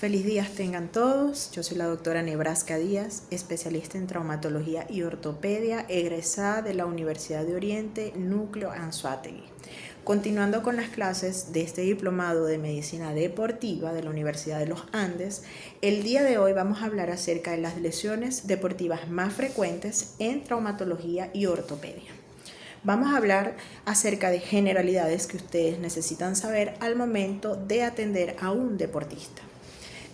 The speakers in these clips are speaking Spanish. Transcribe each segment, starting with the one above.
Feliz días tengan todos. Yo soy la doctora Nebraska Díaz, especialista en traumatología y ortopedia, egresada de la Universidad de Oriente, Núcleo Anzoátegui. Continuando con las clases de este diplomado de medicina deportiva de la Universidad de los Andes, el día de hoy vamos a hablar acerca de las lesiones deportivas más frecuentes en traumatología y ortopedia. Vamos a hablar acerca de generalidades que ustedes necesitan saber al momento de atender a un deportista.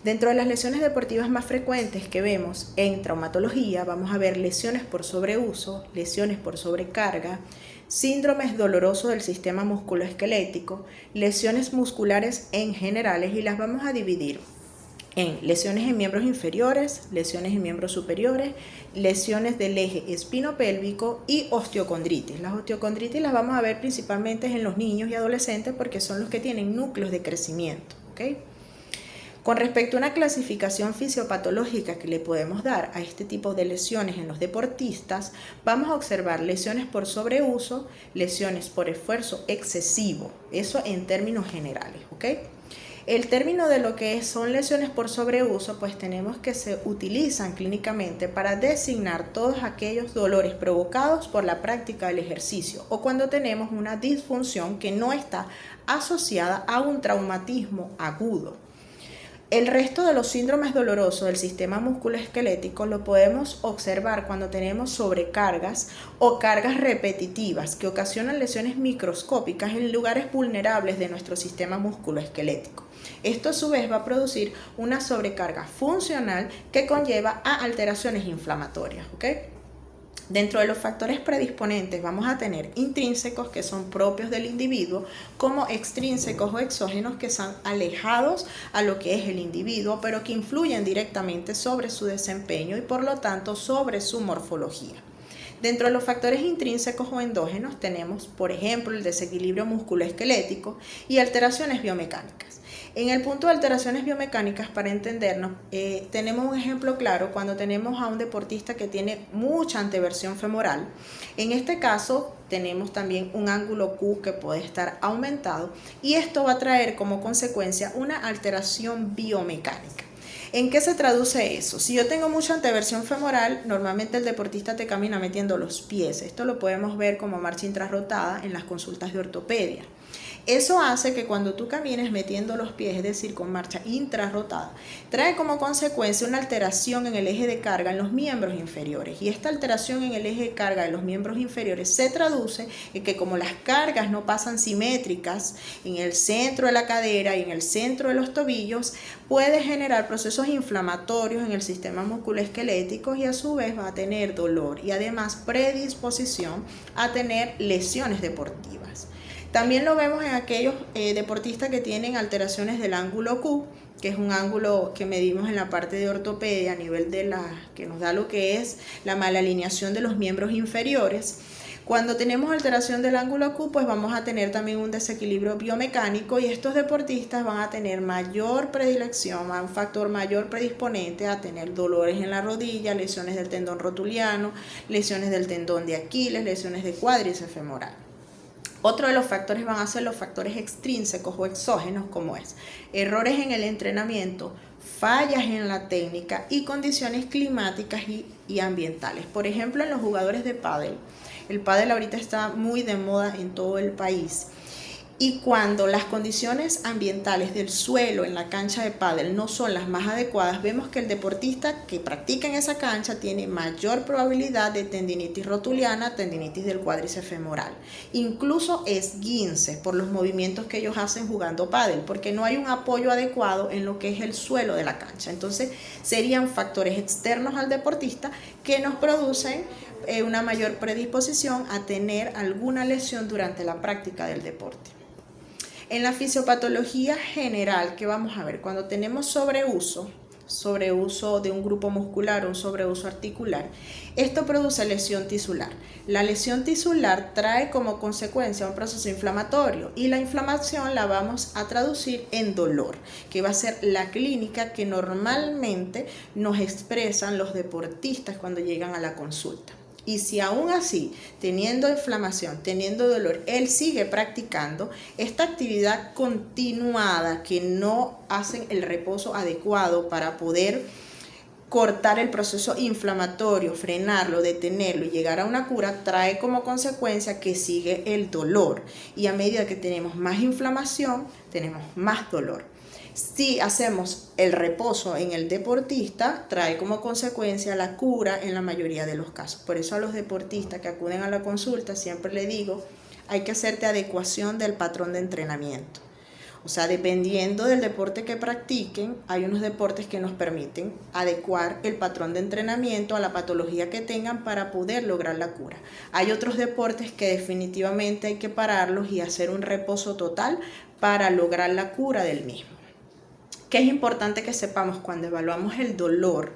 Dentro de las lesiones deportivas más frecuentes que vemos en traumatología, vamos a ver lesiones por sobreuso, lesiones por sobrecarga, síndromes dolorosos del sistema musculoesquelético, lesiones musculares en generales, y las vamos a dividir en lesiones en miembros inferiores, lesiones en miembros superiores, lesiones del eje espinopélvico y osteocondritis. Las osteocondritis las vamos a ver principalmente en los niños y adolescentes porque son los que tienen núcleos de crecimiento, ¿ok? Con respecto a una clasificación fisiopatológica que le podemos dar a este tipo de lesiones en los deportistas, vamos a observar lesiones por sobreuso, lesiones por esfuerzo excesivo, eso en términos generales, ¿ok? El término de lo que son lesiones por sobreuso, pues tenemos que se utilizan clínicamente para designar todos aquellos dolores provocados por la práctica del ejercicio o cuando tenemos una disfunción que no está asociada a un traumatismo agudo. El resto de los síndromes dolorosos del sistema musculoesquelético lo podemos observar cuando tenemos sobrecargas o cargas repetitivas que ocasionan lesiones microscópicas en lugares vulnerables de nuestro sistema musculoesquelético. Esto a su vez va a producir una sobrecarga funcional que conlleva a alteraciones inflamatorias, ¿ok? Dentro de los factores predisponentes vamos a tener intrínsecos que son propios del individuo, como extrínsecos o exógenos que son alejados a lo que es el individuo, pero que influyen directamente sobre su desempeño y por lo tanto sobre su morfología. Dentro de los factores intrínsecos o endógenos tenemos, por ejemplo, el desequilibrio musculoesquelético y alteraciones biomecánicas. En el punto de alteraciones biomecánicas, para entendernos, tenemos un ejemplo claro cuando tenemos a un deportista que tiene mucha anteversión femoral. En este caso, tenemos también un ángulo Q que puede estar aumentado y esto va a traer como consecuencia una alteración biomecánica. ¿En qué se traduce eso? Si yo tengo mucha anteversión femoral, normalmente el deportista te camina metiendo los pies. Esto lo podemos ver como marcha intrarrotada en las consultas de ortopedia. Eso hace que cuando tú camines metiendo los pies, es decir, con marcha intrarrotada, trae como consecuencia una alteración en el eje de carga en los miembros inferiores. Y esta alteración en el eje de carga de los miembros inferiores se traduce en que como las cargas no pasan simétricas en el centro de la cadera y en el centro de los tobillos, puede generar procesos inflamatorios en el sistema musculoesquelético y a su vez va a tener dolor y además predisposición a tener lesiones deportivas. También lo vemos en aquellos deportistas que tienen alteraciones del ángulo Q, que es un ángulo que medimos en la parte de ortopedia a nivel de que nos da lo que es la malalineación de los miembros inferiores. Cuando tenemos alteración del ángulo Q, pues vamos a tener también un desequilibrio biomecánico y estos deportistas van a tener mayor predilección, un factor mayor predisponente a tener dolores en la rodilla, lesiones del tendón rotuliano, lesiones del tendón de Aquiles, lesiones de cuádriceps femoral. Otro de los factores van a ser los factores extrínsecos o exógenos, como es errores en el entrenamiento, fallas en la técnica y condiciones climáticas y ambientales. Por ejemplo, en los jugadores de pádel. El pádel ahorita está muy de moda en todo el país. Y cuando las condiciones ambientales del suelo en la cancha de pádel no son las más adecuadas, vemos que el deportista que practica en esa cancha tiene mayor probabilidad de tendinitis rotuliana, tendinitis del cuádriceps femoral, incluso esguinces por los movimientos que ellos hacen jugando pádel, porque no hay un apoyo adecuado en lo que es el suelo de la cancha. Entonces serían factores externos al deportista que nos producen una mayor predisposición a tener alguna lesión durante la práctica del deporte. En la fisiopatología general, ¿qué vamos a ver? Cuando tenemos sobreuso de un grupo muscular o un sobreuso articular, esto produce lesión tisular. La lesión tisular trae como consecuencia un proceso inflamatorio y la inflamación la vamos a traducir en dolor, que va a ser la clínica que normalmente nos expresan los deportistas cuando llegan a la consulta. Y si aún así, teniendo inflamación, teniendo dolor, él sigue practicando esta actividad continuada que no hacen el reposo adecuado para poder cortar el proceso inflamatorio, frenarlo, detenerlo y llegar a una cura, trae como consecuencia que sigue el dolor. Y a medida que tenemos más inflamación, tenemos más dolor. Si hacemos el reposo en el deportista, trae como consecuencia la cura en la mayoría de los casos. Por eso a los deportistas que acuden a la consulta siempre le digo, hay que hacerte adecuación del patrón de entrenamiento. O sea, dependiendo del deporte que practiquen, hay unos deportes que nos permiten adecuar el patrón de entrenamiento a la patología que tengan para poder lograr la cura. Hay otros deportes que definitivamente hay que pararlos y hacer un reposo total para lograr la cura del mismo. ¿Qué es importante que sepamos cuando evaluamos el dolor?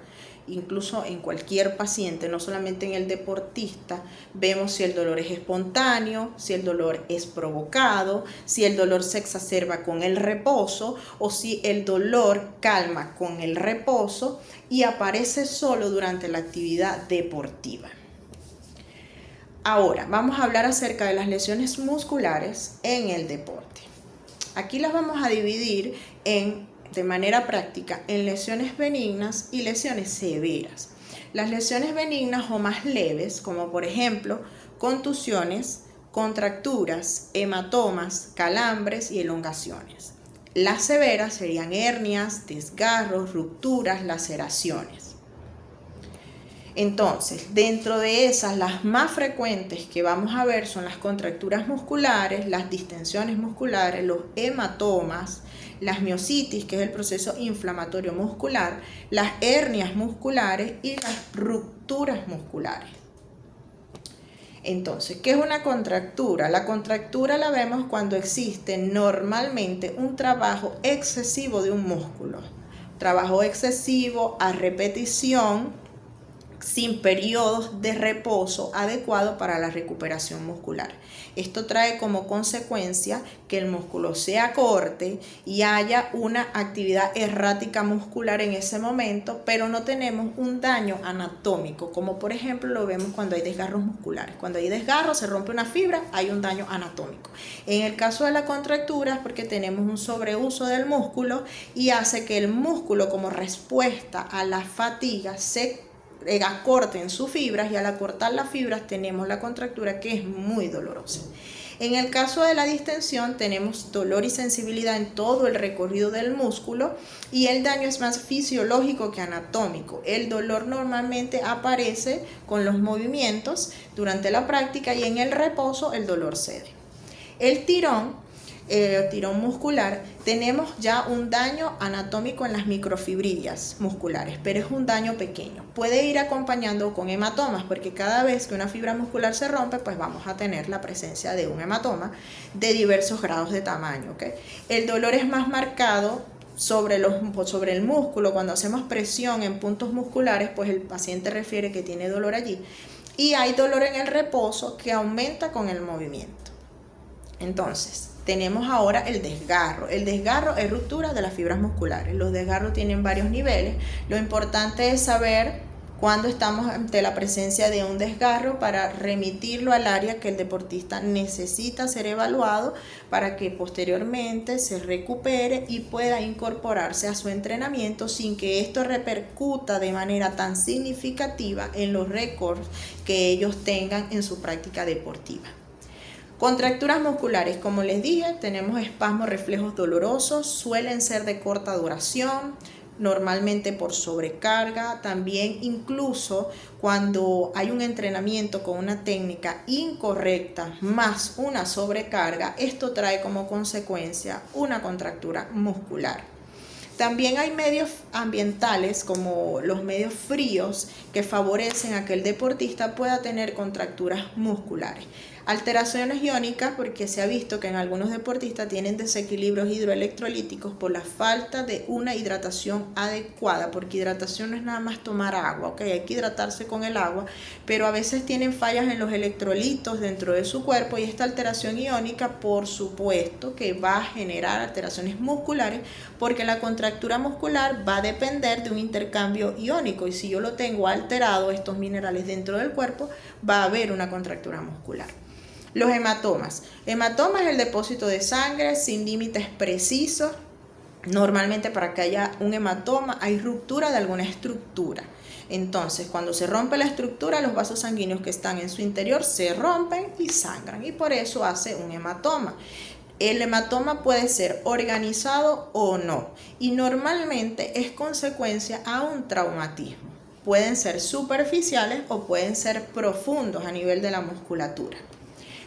Incluso en cualquier paciente, no solamente en el deportista, vemos si el dolor es espontáneo, si el dolor es provocado, si el dolor se exacerba con el reposo o si el dolor calma con el reposo y aparece solo durante la actividad deportiva. Ahora, vamos a hablar acerca de las lesiones musculares en el deporte. Aquí las vamos a dividir de manera práctica en lesiones benignas y lesiones severas. Las lesiones benignas o más leves, como por ejemplo contusiones, contracturas, hematomas, calambres y elongaciones. Las severas serían hernias, desgarros, rupturas, laceraciones. Entonces, dentro de esas, las más frecuentes que vamos a ver son las contracturas musculares, las distensiones musculares, los hematomas, las miositis, que es el proceso inflamatorio muscular, las hernias musculares y las rupturas musculares. Entonces, ¿qué es una contractura? La contractura la vemos cuando existe normalmente un trabajo excesivo de un músculo. Trabajo excesivo a repetición, sin periodos de reposo adecuados para la recuperación muscular. Esto trae como consecuencia que el músculo se acorte y haya una actividad errática muscular en ese momento, pero no tenemos un daño anatómico, como por ejemplo lo vemos cuando hay desgarros musculares. Cuando hay desgarros, se rompe una fibra, hay un daño anatómico. En el caso de la contractura es porque tenemos un sobreuso del músculo y hace que el músculo, como respuesta a la fatiga, se acorten sus fibras, y al acortar las fibras tenemos la contractura, que es muy dolorosa. En el caso de la distensión tenemos dolor y sensibilidad en todo el recorrido del músculo y el daño es más fisiológico que anatómico. El dolor normalmente aparece con los movimientos durante la práctica y en el reposo el dolor cede. El tirón muscular, tenemos ya un daño anatómico en las microfibrillas musculares, pero es un daño pequeño. Puede ir acompañando con hematomas, porque cada vez que una fibra muscular se rompe, pues vamos a tener la presencia de un hematoma de diversos grados de tamaño, ¿okay? El dolor es más marcado sobre el músculo. Cuando hacemos presión en puntos musculares, pues el paciente refiere que tiene dolor allí. Y hay dolor en el reposo que aumenta con el movimiento. Entonces, tenemos ahora el desgarro. El desgarro es ruptura de las fibras musculares. Los desgarros tienen varios niveles. Lo importante es saber cuándo estamos ante la presencia de un desgarro para remitirlo al área que el deportista necesita ser evaluado para que posteriormente se recupere y pueda incorporarse a su entrenamiento sin que esto repercuta de manera tan significativa en los récords que ellos tengan en su práctica deportiva. Contracturas musculares, como les dije, tenemos espasmos reflejos dolorosos, suelen ser de corta duración, normalmente por sobrecarga, también incluso cuando hay un entrenamiento con una técnica incorrecta más una sobrecarga, esto trae como consecuencia una contractura muscular. También hay medios ambientales como los medios fríos que favorecen a que el deportista pueda tener contracturas musculares. Alteraciones iónicas, porque se ha visto que en algunos deportistas tienen desequilibrios hidroelectrolíticos por la falta de una hidratación adecuada, porque hidratación no es nada más tomar agua, ¿ok? Hay que hidratarse con el agua, pero a veces tienen fallas en los electrolitos dentro de su cuerpo, y esta alteración iónica, por supuesto, que va a generar alteraciones musculares, porque la contractura muscular va a depender de un intercambio iónico, y si yo lo tengo alterado, estos minerales dentro del cuerpo, va a haber una contractura muscular. Los hematomas. Hematoma es el depósito de sangre sin límites precisos. Normalmente para que haya un hematoma hay ruptura de alguna estructura. Entonces, cuando se rompe la estructura, los vasos sanguíneos que están en su interior se rompen y sangran, y por eso hace un hematoma. El hematoma puede ser organizado o no, y normalmente es consecuencia a un traumatismo. Pueden ser superficiales o pueden ser profundos a nivel de la musculatura.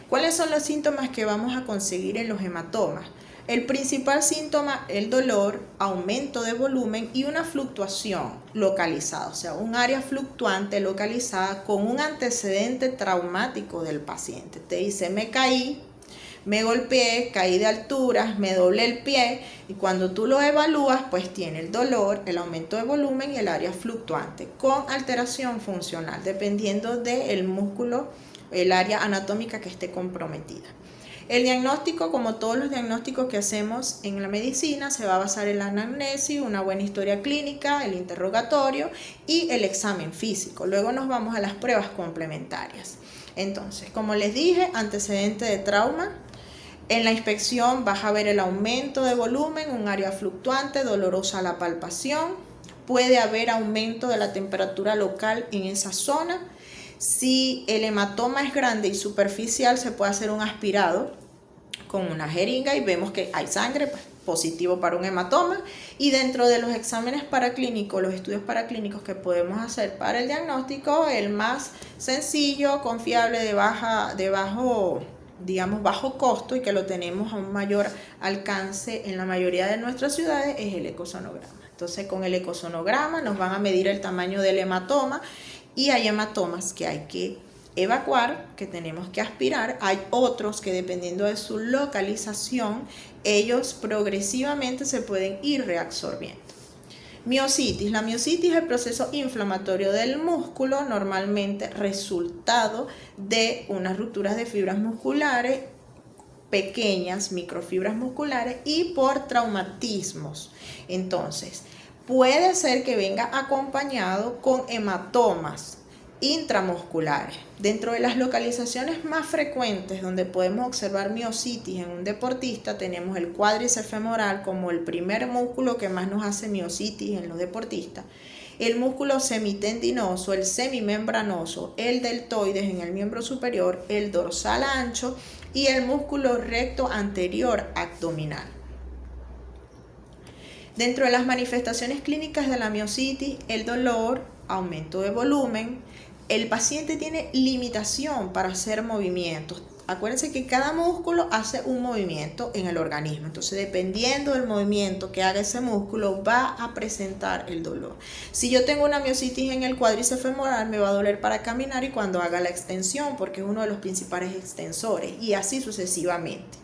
¿Cuáles son los síntomas que vamos a conseguir en los hematomas? El principal síntoma, el dolor, aumento de volumen y una fluctuación localizada, o sea, un área fluctuante localizada con un antecedente traumático del paciente. Te dice, me caí, me golpeé, caí de alturas, me doblé el pie, y cuando tú lo evalúas, pues tiene el dolor, el aumento de volumen y el área fluctuante con alteración funcional, dependiendo del músculo, el área anatómica que esté comprometida. El diagnóstico, como todos los diagnósticos que hacemos en la medicina, se va a basar en la anamnesis, una buena historia clínica, el interrogatorio y el examen físico. Luego nos vamos a las pruebas complementarias. Entonces, como les dije, antecedente de trauma. En la inspección vas a ver el aumento de volumen, un área fluctuante, dolorosa la palpación. Puede haber aumento de la temperatura local en esa zona. Si el hematoma es grande y superficial, se puede hacer un aspirado con una jeringa y vemos que hay sangre, pues, positivo para un hematoma. Y dentro de los exámenes paraclínicos, los estudios paraclínicos que podemos hacer para el diagnóstico, el más sencillo, confiable, de bajo costo y que lo tenemos a un mayor alcance en la mayoría de nuestras ciudades, es el ecosonograma. Entonces, con el ecosonograma nos van a medir el tamaño del hematoma, y hay hematomas que hay que evacuar, que tenemos que aspirar. Hay otros que, dependiendo de su localización, ellos progresivamente se pueden ir reabsorbiendo. Miositis. La miositis es el proceso inflamatorio del músculo, normalmente resultado de unas rupturas de fibras musculares, pequeñas microfibras musculares, y por traumatismos. Entonces, puede ser que venga acompañado con hematomas intramusculares. Dentro de las localizaciones más frecuentes donde podemos observar miositis en un deportista, tenemos el cuádriceps femoral como el primer músculo que más nos hace miositis en los deportistas, el músculo semitendinoso, el semimembranoso, el deltoides en el miembro superior, el dorsal ancho y el músculo recto anterior abdominal. Dentro de las manifestaciones clínicas de la miositis, el dolor, aumento de volumen, el paciente tiene limitación para hacer movimientos. Acuérdense que cada músculo hace un movimiento en el organismo, entonces dependiendo del movimiento que haga ese músculo va a presentar el dolor. Si yo tengo una miositis en el cuádriceps femoral, me va a doler para caminar y cuando haga la extensión, porque es uno de los principales extensores, y así sucesivamente.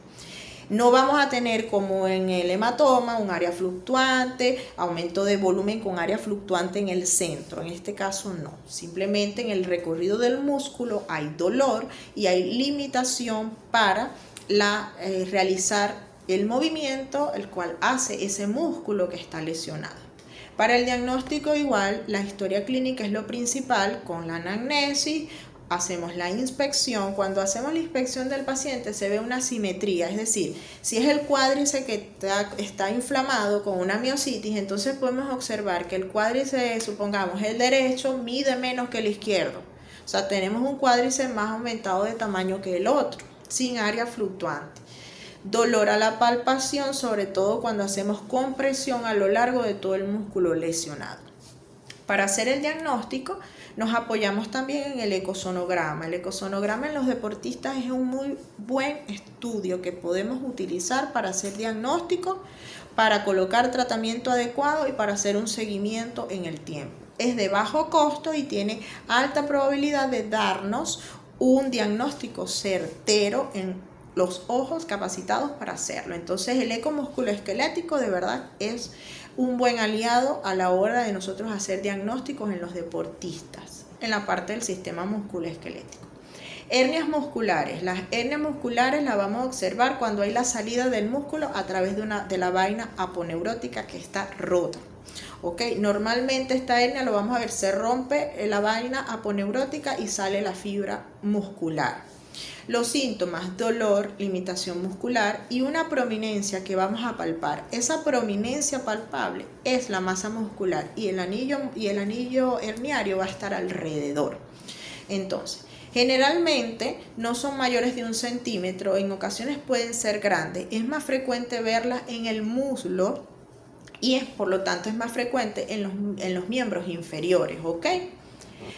No vamos a tener, como en el hematoma, un área fluctuante, aumento de volumen con área fluctuante en el centro. En este caso no. Simplemente en el recorrido del músculo hay dolor y hay limitación para realizar el movimiento, el cual hace ese músculo que está lesionado. Para el diagnóstico, igual, la historia clínica es lo principal, con la anamnesis. Hacemos la inspección. Cuando hacemos la inspección del paciente se ve una simetría, es decir, si es el cuádriceps que está inflamado con una miositis, entonces podemos observar que el cuádriceps, supongamos el derecho, mide menos que el izquierdo. O sea, tenemos un cuádriceps más aumentado de tamaño que el otro, sin área fluctuante. Dolor a la palpación, sobre todo cuando hacemos compresión a lo largo de todo el músculo lesionado. Para hacer el diagnóstico nos apoyamos también en el ecosonograma. El ecosonograma en los deportistas es un muy buen estudio que podemos utilizar para hacer diagnóstico, para colocar tratamiento adecuado y para hacer un seguimiento en el tiempo. Es de bajo costo y tiene alta probabilidad de darnos un diagnóstico certero en los ojos capacitados para hacerlo. Entonces el eco musculoesquelético de verdad es un buen aliado a la hora de nosotros hacer diagnósticos en los deportistas, en la parte del sistema musculoesquelético. Hernias musculares. Las hernias musculares las vamos a observar cuando hay la salida del músculo a través de la vaina aponeurótica que está rota. ¿Okay? Normalmente esta hernia lo vamos a ver, se rompe la vaina aponeurótica y sale la fibra muscular. Los síntomas: dolor, limitación muscular y una prominencia que vamos a palpar. Esa prominencia palpable es la masa muscular y el anillo herniario va a estar alrededor. Entonces, generalmente no son mayores de 1 centímetro, en ocasiones pueden ser grandes. Es más frecuente verlas en el muslo y por lo tanto es más frecuente en los miembros inferiores, ¿ok?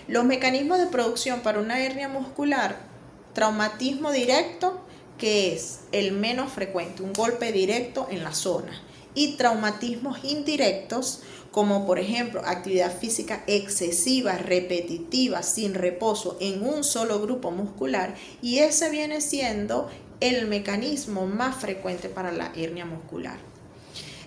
Los mecanismos de producción para una hernia muscular: traumatismo directo, que es el menos frecuente, un golpe directo en la zona, y traumatismos indirectos, como por ejemplo actividad física excesiva, repetitiva, sin reposo en un solo grupo muscular, y ese viene siendo el mecanismo más frecuente para la hernia muscular.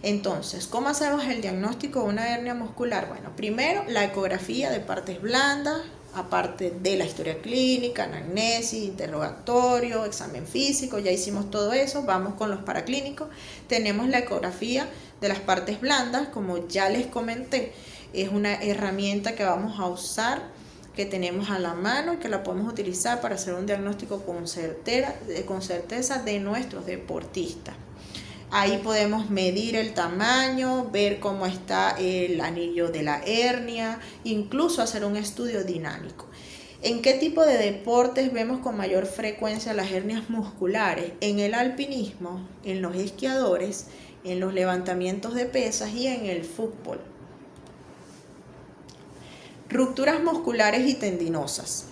Entonces, ¿cómo hacemos el diagnóstico de una hernia muscular? Bueno, primero la ecografía de partes blandas, aparte de la historia clínica, anamnesis, interrogatorio, examen físico, ya hicimos todo eso. Vamos con los paraclínicos. Tenemos la ecografía de las partes blandas, como ya les comenté, es una herramienta que vamos a usar, que tenemos a la mano y que la podemos utilizar para hacer un diagnóstico con certeza de nuestros deportistas. Ahí podemos medir el tamaño, ver cómo está el anillo de la hernia, incluso hacer un estudio dinámico. ¿En qué tipo de deportes vemos con mayor frecuencia las hernias musculares? En el alpinismo, en los esquiadores, en los levantamientos de pesas y en el fútbol. Rupturas musculares y tendinosas.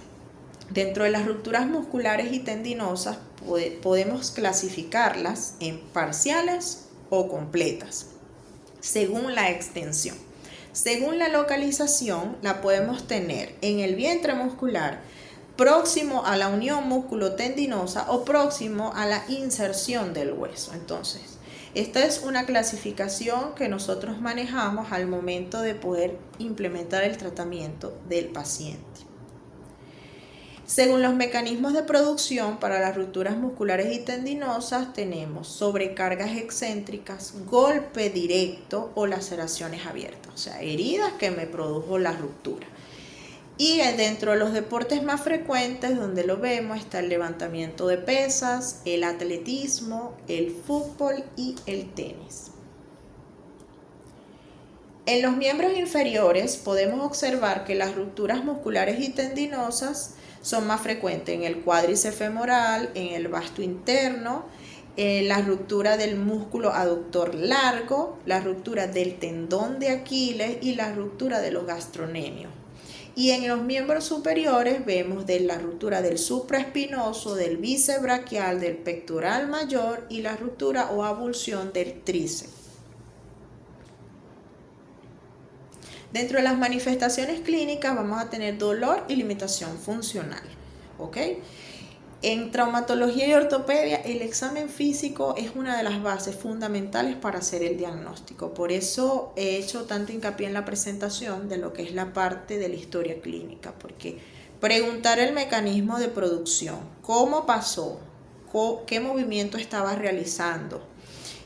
Dentro de las rupturas musculares y tendinosas podemos clasificarlas en parciales o completas, según la extensión. Según la localización, la podemos tener en el vientre muscular, próximo a la unión músculo-tendinosa o próximo a la inserción del hueso. Entonces, esta es una clasificación que nosotros manejamos al momento de poder implementar el tratamiento del paciente. Según los mecanismos de producción para las rupturas musculares y tendinosas, tenemos sobrecargas excéntricas, golpe directo o laceraciones abiertas, o sea, heridas que me produjo la ruptura. Y dentro de los deportes más frecuentes, donde lo vemos, está el levantamiento de pesas, el atletismo, el fútbol y el tenis. En los miembros inferiores podemos observar que las rupturas musculares y tendinosas son más frecuentes en el cuádriceps femoral, en el vasto interno, la ruptura del músculo aductor largo, la ruptura del tendón de Aquiles y la ruptura de los gastrocnemios. Y en los miembros superiores vemos de la ruptura del supraespinoso, del bíceps braquial, del pectoral mayor y la ruptura o avulsión del tríceps. Dentro de las manifestaciones clínicas vamos a tener dolor y limitación funcional, ¿ok? En traumatología y ortopedia, el examen físico es una de las bases fundamentales para hacer el diagnóstico. Por eso he hecho tanto hincapié en la presentación de lo que es la parte de la historia clínica, porque preguntar el mecanismo de producción, cómo pasó, qué movimiento estaba realizando,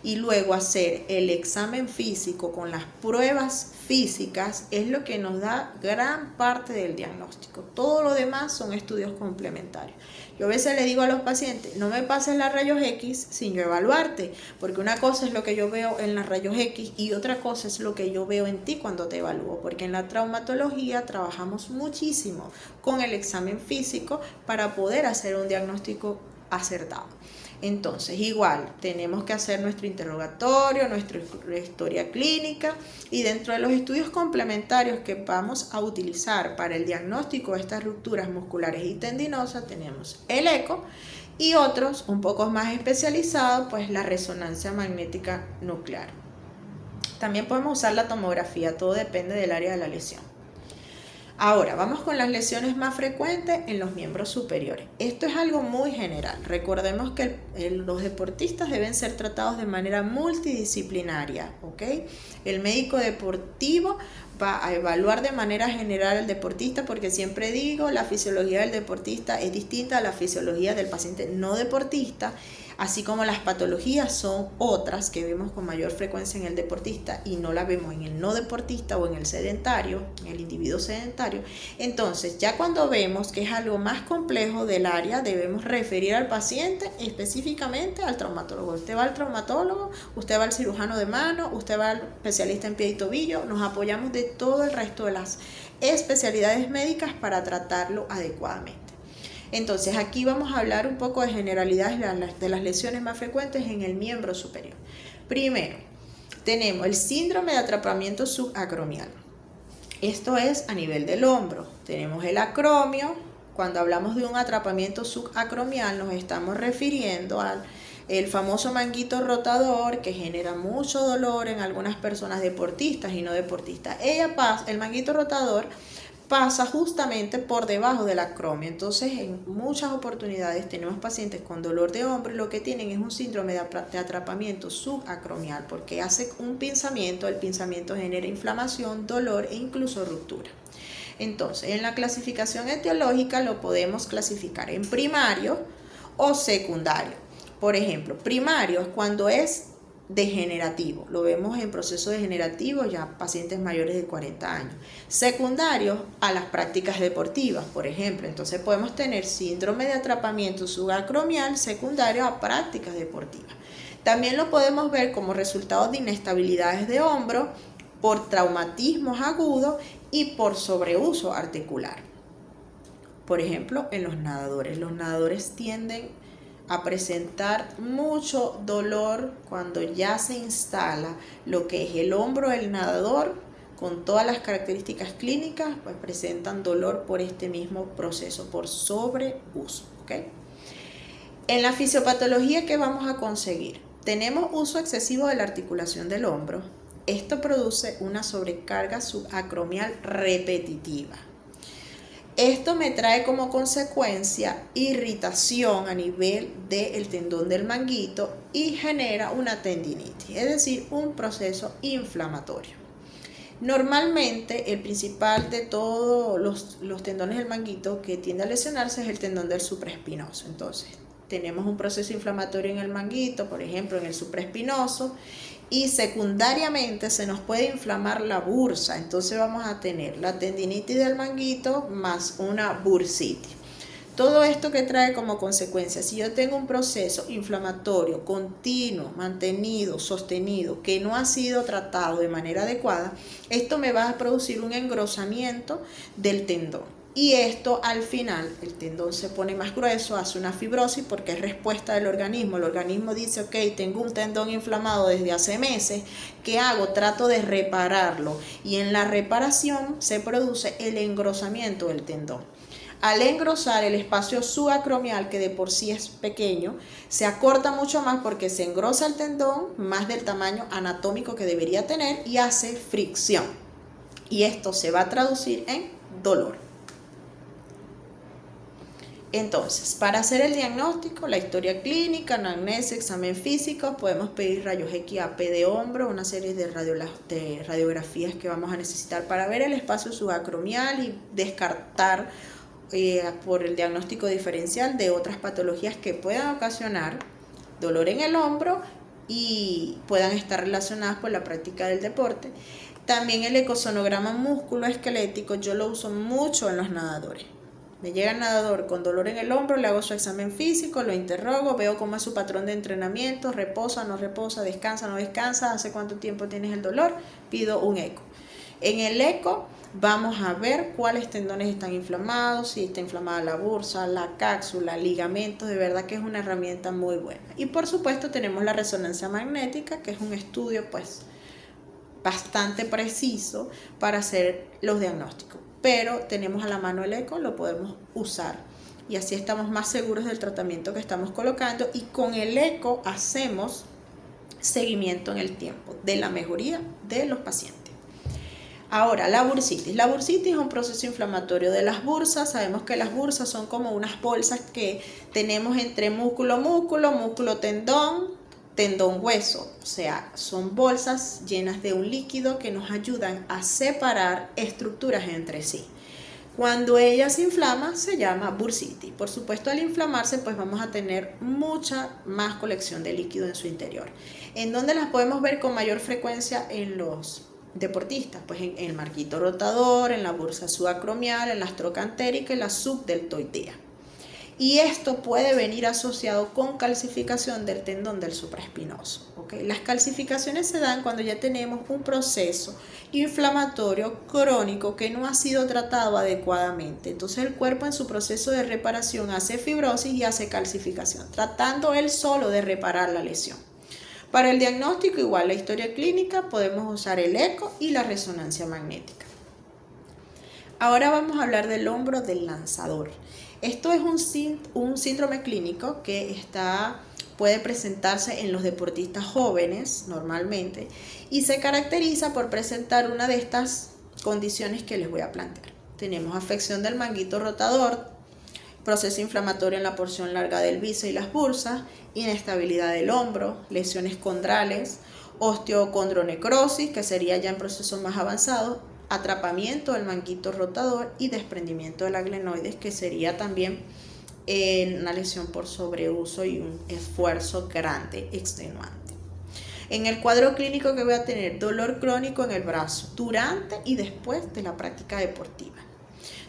y luego hacer el examen físico con las pruebas físicas es lo que nos da gran parte del diagnóstico. Todo lo demás son estudios complementarios. Yo a veces le digo a los pacientes, no me pases las rayos X sin yo evaluarte, porque una cosa es lo que yo veo en las rayos X y otra cosa es lo que yo veo en ti cuando te evalúo, porque en la traumatología trabajamos muchísimo con el examen físico para poder hacer un diagnóstico acertado. Entonces, igual, tenemos que hacer nuestro interrogatorio, nuestra historia clínica, y dentro de los estudios complementarios que vamos a utilizar para el diagnóstico de estas rupturas musculares y tendinosas, tenemos el eco y otros un poco más especializados, pues la resonancia magnética nuclear. También podemos usar la tomografía, todo depende del área de la lesión. Ahora, vamos con las lesiones más frecuentes en los miembros superiores. Esto es algo muy general. Recordemos que los deportistas deben ser tratados de manera multidisciplinaria, ¿ok? El médico deportivo va a evaluar de manera general al deportista, porque siempre digo, la fisiología del deportista es distinta a la fisiología del paciente no deportista, así como las patologías son otras que vemos con mayor frecuencia en el deportista y no las vemos en el no deportista o en el sedentario, en el individuo sedentario. Entonces, ya cuando vemos que es algo más complejo del área, debemos referir al paciente específicamente al traumatólogo. Usted va al traumatólogo, usted va al cirujano de mano, usted va al especialista en pie y tobillo, nos apoyamos de todo el resto de las especialidades médicas para tratarlo adecuadamente. Entonces, aquí vamos a hablar un poco de generalidades de las lesiones más frecuentes en el miembro superior. Primero, tenemos el síndrome de atrapamiento subacromial. Esto es a nivel del hombro. Tenemos el acromio. Cuando hablamos de un atrapamiento subacromial, nos estamos refiriendo al famoso manguito rotador que genera mucho dolor en algunas personas deportistas y no deportistas. El manguito rotador pasa justamente por debajo del acromio. Entonces, en muchas oportunidades tenemos pacientes con dolor de hombro y lo que tienen es un síndrome de atrapamiento subacromial, porque hace un pinzamiento, el pinzamiento genera inflamación, dolor e incluso ruptura. Entonces, en la clasificación etiológica lo podemos clasificar en primario o secundario. Por ejemplo, primario es cuando es degenerativo, lo vemos en proceso degenerativo ya pacientes mayores de 40 años. Secundario a las prácticas deportivas, por ejemplo, entonces podemos tener síndrome de atrapamiento subacromial secundario a prácticas deportivas. También lo podemos ver como resultado de inestabilidades de hombro, por traumatismos agudos y por sobreuso articular. Por ejemplo, en los nadadores tienden a presentar mucho dolor cuando ya se instala lo que es el hombro del nadador con todas las características clínicas, pues presentan dolor por este mismo proceso, por sobreuso, ¿okay? En la fisiopatología, ¿qué vamos a conseguir? Tenemos uso excesivo de la articulación del hombro. Esto produce una sobrecarga subacromial repetitiva. Esto me trae como consecuencia irritación a nivel del tendón del manguito y genera una tendinitis, es decir, un proceso inflamatorio. Normalmente el principal de todos los tendones del manguito que tiende a lesionarse es el tendón del supraespinoso. Entonces, tenemos un proceso inflamatorio en el manguito, por ejemplo, en el supraespinoso, y secundariamente se nos puede inflamar la bursa. Entonces vamos a tener la tendinitis del manguito más una bursitis. Todo esto que trae como consecuencia, si yo tengo un proceso inflamatorio continuo, mantenido, sostenido, que no ha sido tratado de manera adecuada, esto me va a producir un engrosamiento del tendón. Y esto al final, el tendón se pone más grueso, hace una fibrosis porque es respuesta del organismo. El organismo dice, ok, tengo un tendón inflamado desde hace meses, ¿qué hago? Trato de repararlo. Y en la reparación se produce el engrosamiento del tendón. Al engrosar el espacio subacromial, que de por sí es pequeño, se acorta mucho más porque se engrosa el tendón más del tamaño anatómico que debería tener y hace fricción. Y esto se va a traducir en dolor. Entonces, para hacer el diagnóstico, la historia clínica, anamnesis, examen físico, podemos pedir rayos X-AP de hombro, una serie de radiografías que vamos a necesitar para ver el espacio subacromial y descartar por el diagnóstico diferencial de otras patologías que puedan ocasionar dolor en el hombro y puedan estar relacionadas con la práctica del deporte. También el ecosonograma músculo-esquelético yo lo uso mucho en los nadadores. Me llega el nadador con dolor en el hombro, le hago su examen físico, lo interrogo, veo cómo es su patrón de entrenamiento, reposa, no reposa, descansa, no descansa, hace cuánto tiempo tienes el dolor, pido un eco. En el eco vamos a ver cuáles tendones están inflamados, si está inflamada la bursa, la cápsula, ligamentos, de verdad que es una herramienta muy buena. Y por supuesto tenemos la resonancia magnética, que es un estudio pues bastante preciso para hacer los diagnósticos. Pero tenemos a la mano el eco, lo podemos usar y así estamos más seguros del tratamiento que estamos colocando y con el eco hacemos seguimiento en el tiempo de la mejoría de los pacientes. Ahora, la bursitis. La bursitis es un proceso inflamatorio de las bursas. Sabemos que las bursas son como unas bolsas que tenemos entre músculo, tendón, tendón, hueso. O sea, son bolsas llenas de un líquido que nos ayudan a separar estructuras entre sí. Cuando ella se inflama, se llama bursitis. Por supuesto, al inflamarse, pues vamos a tener mucha más colección de líquido en su interior. ¿En dónde las podemos ver con mayor frecuencia en los deportistas? Pues en el marquito rotador, en la bursa subacromial, en la trocantérica y la subdeltoidea. Y esto puede venir asociado con calcificación del tendón del supraespinoso. ¿Okay? Las calcificaciones se dan cuando ya tenemos un proceso inflamatorio crónico que no ha sido tratado adecuadamente. Entonces el cuerpo en su proceso de reparación hace fibrosis y hace calcificación, tratando él solo de reparar la lesión. Para el diagnóstico, igual la historia clínica, podemos usar el eco y la resonancia magnética. Ahora vamos a hablar del hombro del lanzador. Esto es un síndrome clínico que puede presentarse en los deportistas jóvenes normalmente y se caracteriza por presentar una de estas condiciones que les voy a plantear. Tenemos afección del manguito rotador, proceso inflamatorio en la porción larga del bíceps y las bursas, inestabilidad del hombro, lesiones condrales, osteocondronecrosis, que sería ya en procesos más avanzados, atrapamiento del manguito rotador y desprendimiento de la glenoides, que sería también una lesión por sobreuso y un esfuerzo grande, extenuante. En el cuadro clínico que voy a tener dolor crónico en el brazo durante y después de la práctica deportiva.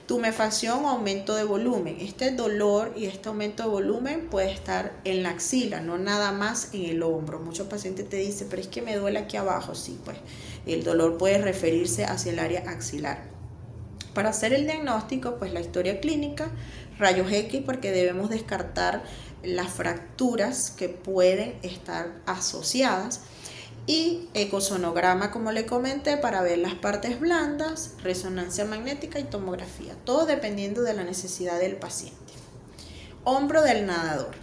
Tumefacción o aumento de volumen. Este dolor y este aumento de volumen puede estar en la axila, no nada más en el hombro. Muchos pacientes te dicen, pero es que me duele aquí abajo. Sí, pues el dolor puede referirse hacia el área axilar. Para hacer el diagnóstico, pues la historia clínica, rayos X, porque debemos descartar las fracturas que pueden estar asociadas, y ecosonograma, como le comenté, para ver las partes blandas, resonancia magnética y tomografía, todo dependiendo de la necesidad del paciente. Hombro del nadador.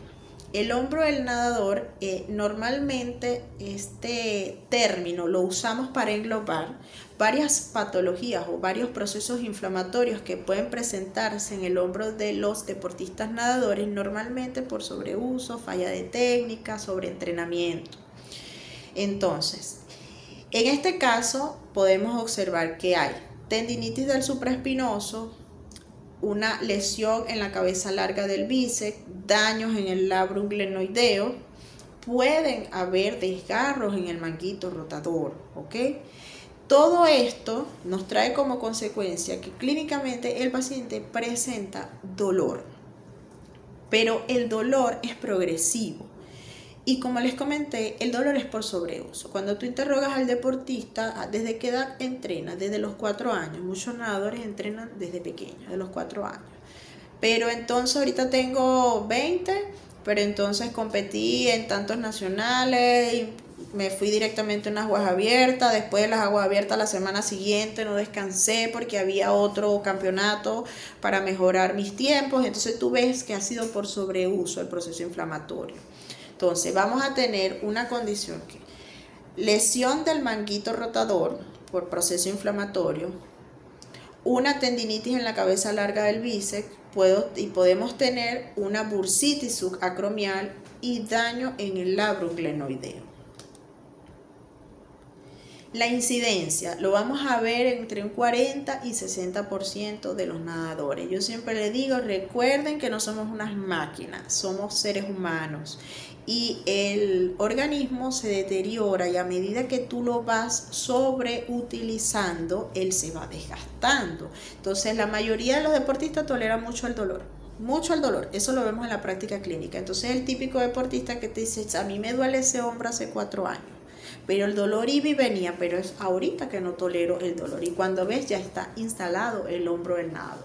El hombro del nadador, normalmente este término lo usamos para englobar varias patologías o varios procesos inflamatorios que pueden presentarse en el hombro de los deportistas nadadores, normalmente por sobreuso, falla de técnica, sobreentrenamiento. Entonces, en este caso podemos observar que hay tendinitis del supraespinoso, una lesión en la cabeza larga del bíceps, daños en el labrum glenoideo, pueden haber desgarros en el manguito rotador, ¿ok? Todo esto nos trae como consecuencia que clínicamente el paciente presenta dolor, pero el dolor es progresivo. Y como les comenté, el dolor es por sobreuso. Cuando tú interrogas al deportista, ¿desde qué edad entrena? Desde los 4 años. Muchos nadadores entrenan desde pequeños, de los 4 años. Pero entonces ahorita tengo 20, pero entonces competí en tantos nacionales y me fui directamente a unas aguas abiertas. Después de las aguas abiertas la semana siguiente no descansé porque había otro campeonato para mejorar mis tiempos. Entonces tú ves que ha sido por sobreuso el proceso inflamatorio. Entonces vamos a tener una condición que lesión del manguito rotador por proceso inflamatorio, una tendinitis en la cabeza larga del bíceps y podemos tener una bursitis subacromial y daño en el labrum glenoideo. La incidencia lo vamos a ver entre un 40 y 60% de los nadadores. Yo siempre les digo, recuerden que no somos unas máquinas, somos seres humanos y el organismo se deteriora y a medida que tú lo vas sobreutilizando, él se va desgastando. Entonces la mayoría de los deportistas toleran mucho el dolor. Mucho el dolor, eso lo vemos en la práctica clínica. Entonces el típico deportista que te dice, a mí me duele ese hombro hace 4 años. Pero el dolor iba y venía, pero es ahorita que no tolero el dolor. Y cuando ves, ya está instalado el hombro del nadador.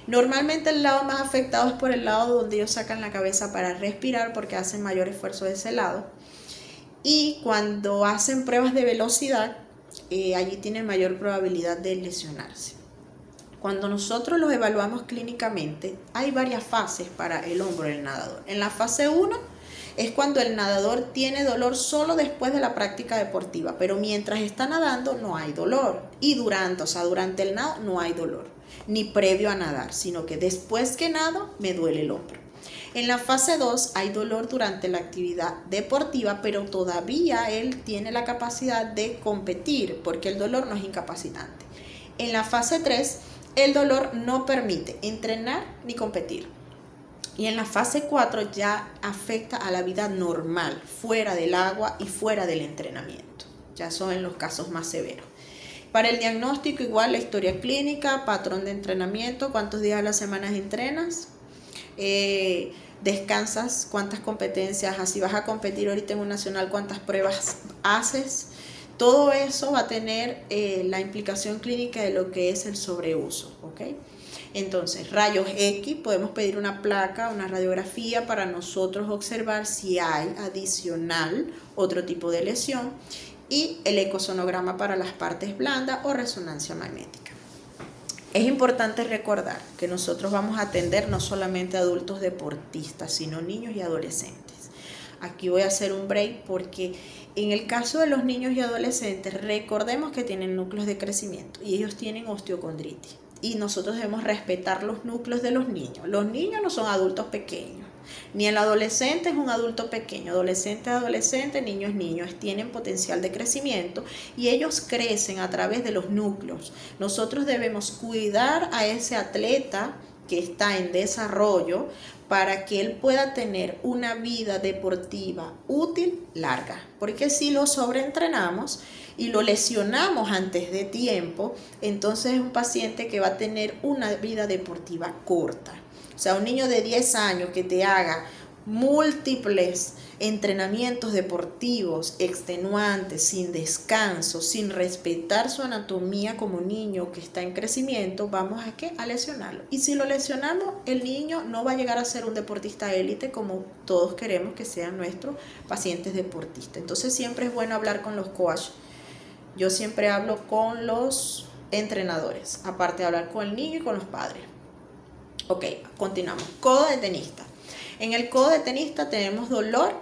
Normalmente el lado más afectado es por el lado donde ellos sacan la cabeza para respirar porque hacen mayor esfuerzo de ese lado. Y cuando hacen pruebas de velocidad, allí tienen mayor probabilidad de lesionarse. Cuando nosotros los evaluamos clínicamente, hay varias fases para el hombro del nadador. En la fase 1 es cuando el nadador tiene dolor solo después de la práctica deportiva, pero mientras está nadando no hay dolor. Y durante el nado no hay dolor, ni previo a nadar, sino que después que nado me duele el hombro. En la fase 2 hay dolor durante la actividad deportiva, pero todavía él tiene la capacidad de competir, porque el dolor no es incapacitante. En la fase 3, el dolor no permite entrenar ni competir. Y en la fase 4 ya afecta a la vida normal, fuera del agua y fuera del entrenamiento. Ya son en los casos más severos. Para el diagnóstico, igual la historia clínica, patrón de entrenamiento, cuántos días a la semana entrenas, descansas, cuántas competencias, así vas a competir ahorita en un nacional, cuántas pruebas haces. Todo eso va a tener la implicación clínica de lo que es el sobreuso, ¿ok? Entonces, rayos X, podemos pedir una placa, una radiografía para nosotros observar si hay adicional otro tipo de lesión, y el ecosonograma para las partes blandas o resonancia magnética. Es importante recordar que nosotros vamos a atender no solamente a adultos deportistas, sino niños y adolescentes. Aquí voy a hacer un break porque en el caso de los niños y adolescentes, recordemos que tienen núcleos de crecimiento y ellos tienen osteocondritis. Y nosotros debemos respetar los núcleos de los niños. Los niños no son adultos pequeños, ni el adolescente es un adulto pequeño. Adolescente es adolescente, niño es niño. Tienen potencial de crecimiento y ellos crecen a través de los núcleos. Nosotros debemos cuidar a ese atleta que está en desarrollo para que él pueda tener una vida deportiva útil larga. Porque si lo sobreentrenamos y lo lesionamos antes de tiempo, entonces es un paciente que va a tener una vida deportiva corta. O sea, un niño de 10 años que te haga múltiples entrenamientos deportivos extenuantes, sin descanso, sin respetar su anatomía como niño que está en crecimiento, vamos a ¿qué? A lesionarlo. Y si lo lesionamos, el niño no va a llegar a ser un deportista élite como todos queremos que sean nuestros pacientes deportistas. Entonces siempre es bueno hablar con los coaches. Yo siempre hablo con los entrenadores, aparte de hablar con el niño y con los padres. Ok, continuamos. Codo de tenista. En el codo de tenista tenemos dolor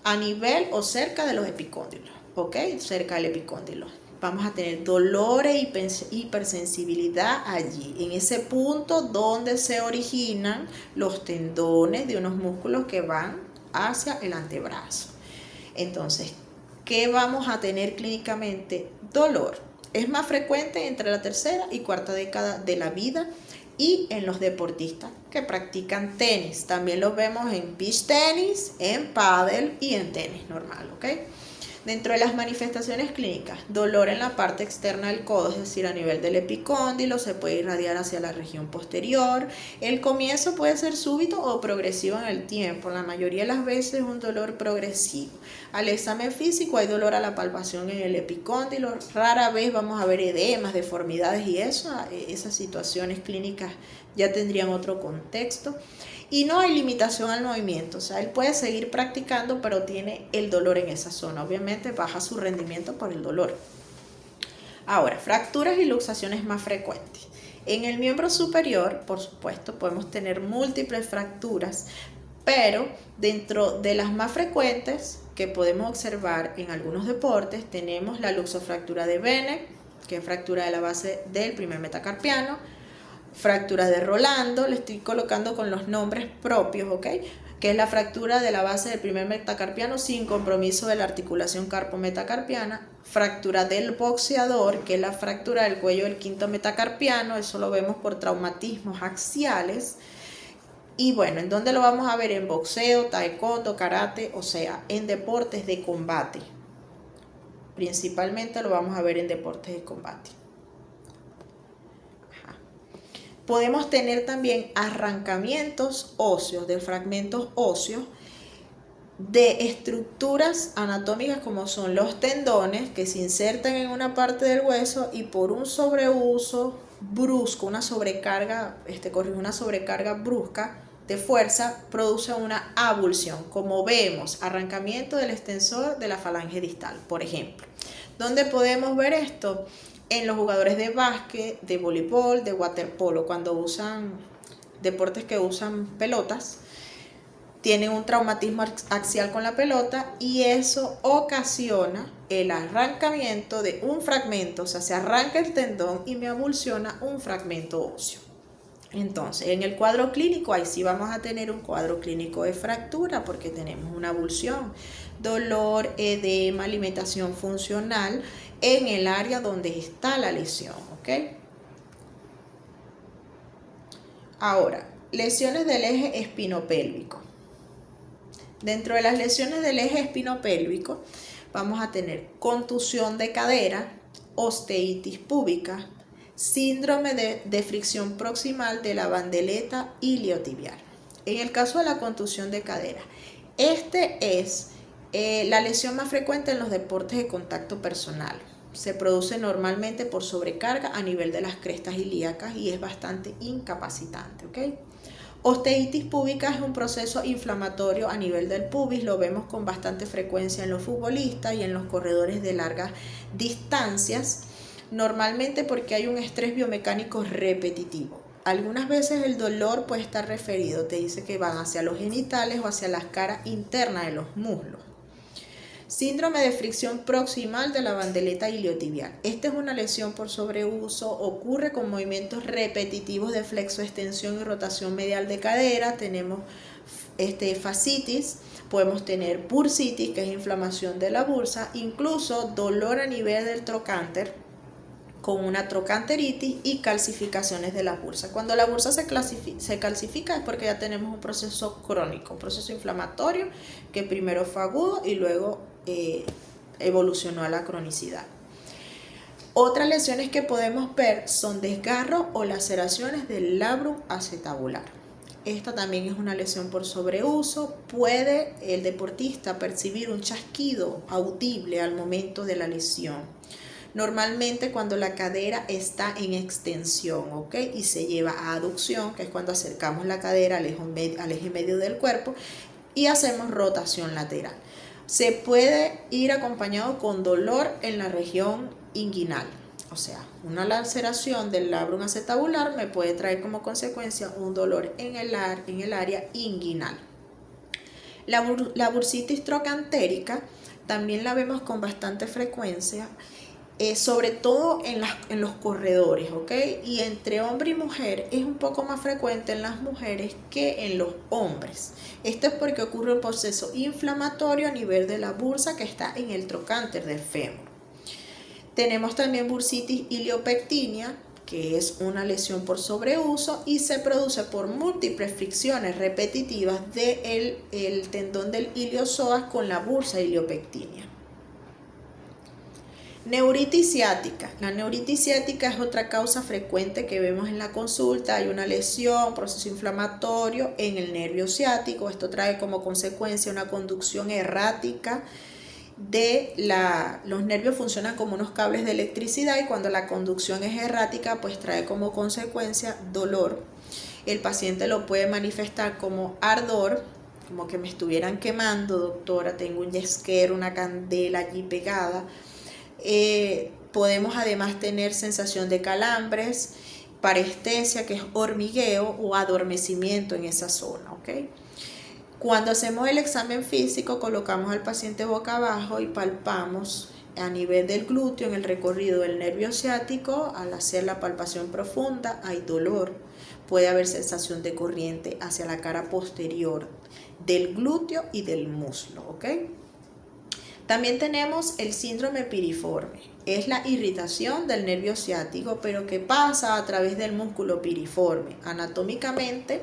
a nivel o cerca de los epicóndilos, ¿ok? Cerca del epicóndilo. Vamos a tener dolor e hipersensibilidad allí, en ese punto donde se originan los tendones de unos músculos que van hacia el antebrazo. Entonces, ¿qué vamos a tener clínicamente? Dolor. Es más frecuente entre la tercera y cuarta década de la vida y en los deportistas que practican tenis. También los vemos en beach tenis, en pádel y en tenis normal, ¿ok? Dentro de las manifestaciones clínicas, dolor en la parte externa del codo, es decir, a nivel del epicóndilo, se puede irradiar hacia la región posterior. El comienzo puede ser súbito o progresivo en el tiempo. La mayoría de las veces es un dolor progresivo. Al examen físico hay dolor a la palpación en el epicóndilo. Rara vez vamos a ver edemas, deformidades y eso. Esas situaciones clínicas ya tendrían otro contexto. Y no hay limitación al movimiento, o sea, él puede seguir practicando, pero tiene el dolor en esa zona. Obviamente baja su rendimiento por el dolor. Ahora, fracturas y luxaciones más frecuentes. En el miembro superior, por supuesto, podemos tener múltiples fracturas, pero dentro de las más frecuentes que podemos observar en algunos deportes, tenemos la luxofractura de Bene, que es fractura de la base del primer metacarpiano, fractura de Rolando, le estoy colocando con los nombres propios, ¿ok? Que es la fractura de la base del primer metacarpiano sin compromiso de la articulación carpo-metacarpiana, fractura del boxeador, que es la fractura del cuello del quinto metacarpiano, eso lo vemos por traumatismos axiales. Y bueno, ¿en dónde lo vamos a ver? En boxeo, taekwondo, karate, o sea, en deportes de combate. Principalmente lo vamos a ver en deportes de combate. Podemos tener también arrancamientos óseos, de fragmentos óseos, de estructuras anatómicas como son los tendones que se insertan en una parte del hueso y por un sobreuso brusco, una sobrecarga brusca de fuerza, produce una avulsión, como vemos, arrancamiento del extensor de la falange distal, por ejemplo. ¿Dónde podemos ver esto? En los jugadores de básquet, de voleibol, de waterpolo, cuando usan deportes que usan pelotas, tienen un traumatismo axial con la pelota y eso ocasiona el arrancamiento de un fragmento, o sea, se arranca el tendón y me avulsiona un fragmento óseo. Entonces, en el cuadro clínico, ahí sí vamos a tener un cuadro clínico de fractura porque tenemos una avulsión, dolor, edema, alimentación funcional en el área donde está la lesión, ¿ok? Ahora, lesiones del eje espinopélvico. Dentro de las lesiones del eje espinopélvico vamos a tener contusión de cadera, osteitis púbica, síndrome de fricción proximal de la bandeleta iliotibial. En el caso de la contusión de cadera, este es la lesión más frecuente en los deportes de contacto personal. Se produce normalmente por sobrecarga a nivel de las crestas ilíacas y es bastante incapacitante, ¿ok? Osteitis púbica es un proceso inflamatorio a nivel del pubis, lo vemos con bastante frecuencia en los futbolistas y en los corredores de largas distancias, normalmente porque hay un estrés biomecánico repetitivo. Algunas veces el dolor puede estar referido, te dice que van hacia los genitales o hacia las caras internas de los muslos. Síndrome de fricción proximal de la bandeleta iliotibial. Esta es una lesión por sobreuso, ocurre con movimientos repetitivos de flexo, extensión y rotación medial de cadera. Tenemos fascitis, podemos tener bursitis, que es inflamación de la bursa, incluso dolor a nivel del trocánter, con una trocanteritis y calcificaciones de la bursa. Cuando la bursa se calcifica es porque ya tenemos un proceso crónico, un proceso inflamatorio que primero fue agudo y luego evolucionó a la cronicidad. Otras lesiones que podemos ver son desgarros o laceraciones del labrum acetabular. Esta también es una lesión por sobreuso. Puede el deportista percibir un chasquido audible al momento de la lesión. Normalmente cuando la cadera está en extensión, ¿ok? Y se lleva a aducción, que es cuando acercamos la cadera al eje medio del cuerpo y hacemos rotación lateral. Se puede ir acompañado con dolor en la región inguinal. O sea, una laceración del labrum acetabular me puede traer como consecuencia un dolor en el área inguinal. La bursitis trocantérica también la vemos con bastante frecuencia, sobre todo en los corredores, ¿ok? Y entre hombre y mujer es un poco más frecuente en las mujeres que en los hombres. Esto es porque ocurre un proceso inflamatorio a nivel de la bursa que está en el trocánter del fémur. Tenemos también bursitis iliopectinia, que es una lesión por sobreuso y se produce por múltiples fricciones repetitivas del tendón del iliozoas con la bursa iliopectinia. Neuritis ciática. La neuritis ciática es otra causa frecuente que vemos en la consulta. Hay una lesión, proceso inflamatorio en el nervio ciático. Esto trae como consecuencia una conducción errática los nervios funcionan como unos cables de electricidad y cuando la conducción es errática, pues trae como consecuencia dolor. El paciente lo puede manifestar como ardor, como que me estuvieran quemando, doctora, tengo un yesquero, una candela allí pegada. Podemos además tener sensación de calambres, parestesia, que es hormigueo o adormecimiento en esa zona, ¿ok? Cuando hacemos el examen físico, colocamos al paciente boca abajo y palpamos a nivel del glúteo en el recorrido del nervio ciático. Al hacer la palpación profunda hay dolor, puede haber sensación de corriente hacia la cara posterior del glúteo y del muslo, ¿ok? También tenemos el síndrome piriforme. Es la irritación del nervio ciático, pero que pasa a través del músculo piriforme. Anatómicamente,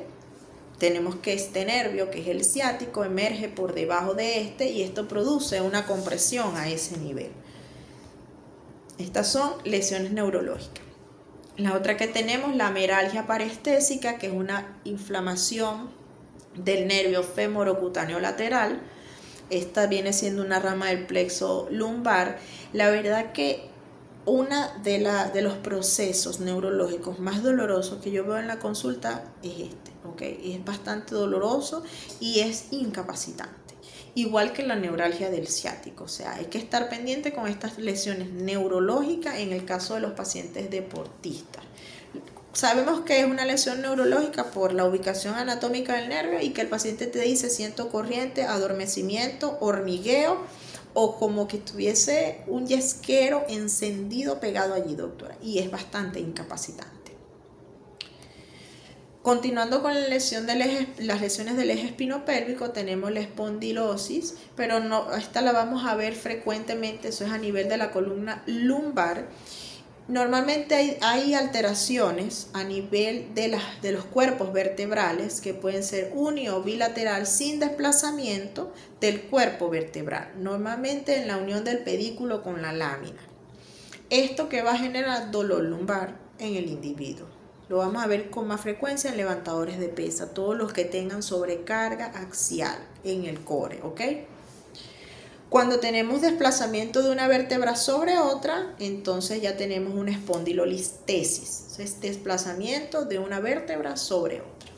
tenemos que este nervio, que es el ciático, emerge por debajo de este y esto produce una compresión a ese nivel. Estas son lesiones neurológicas. La otra que tenemos, la meralgia parestésica, que es una inflamación del nervio femorocutáneo lateral. Esta viene siendo una rama del plexo lumbar. La verdad que uno de los procesos neurológicos más dolorosos que yo veo en la consulta es este, ¿ok? Y es bastante doloroso y es incapacitante, igual que la neuralgia del ciático. O sea, hay que estar pendiente con estas lesiones neurológicas en el caso de los pacientes deportistas. sabemos que es una lesión neurológica por la ubicación anatómica del nervio y que el paciente te dice siento corriente, adormecimiento, hormigueo o como que tuviese un yesquero encendido pegado allí, doctora, y es bastante incapacitante. Continuando con la lesión del eje, las lesiones del eje espinopélvico, tenemos la espondilosis, pero no, esta la vamos a ver frecuentemente, eso es a nivel de la columna lumbar. Normalmente hay alteraciones a nivel de los cuerpos vertebrales que pueden ser uni o bilateral sin desplazamiento del cuerpo vertebral, normalmente en la unión del pedículo con la lámina. Esto que va a generar dolor lumbar en el individuo. Lo vamos a ver con más frecuencia en levantadores de pesa, todos los que tengan sobrecarga axial en el core, ¿ok? Cuando tenemos desplazamiento de una vértebra sobre otra, entonces ya tenemos una espondilolistesis, es desplazamiento de una vértebra sobre otra.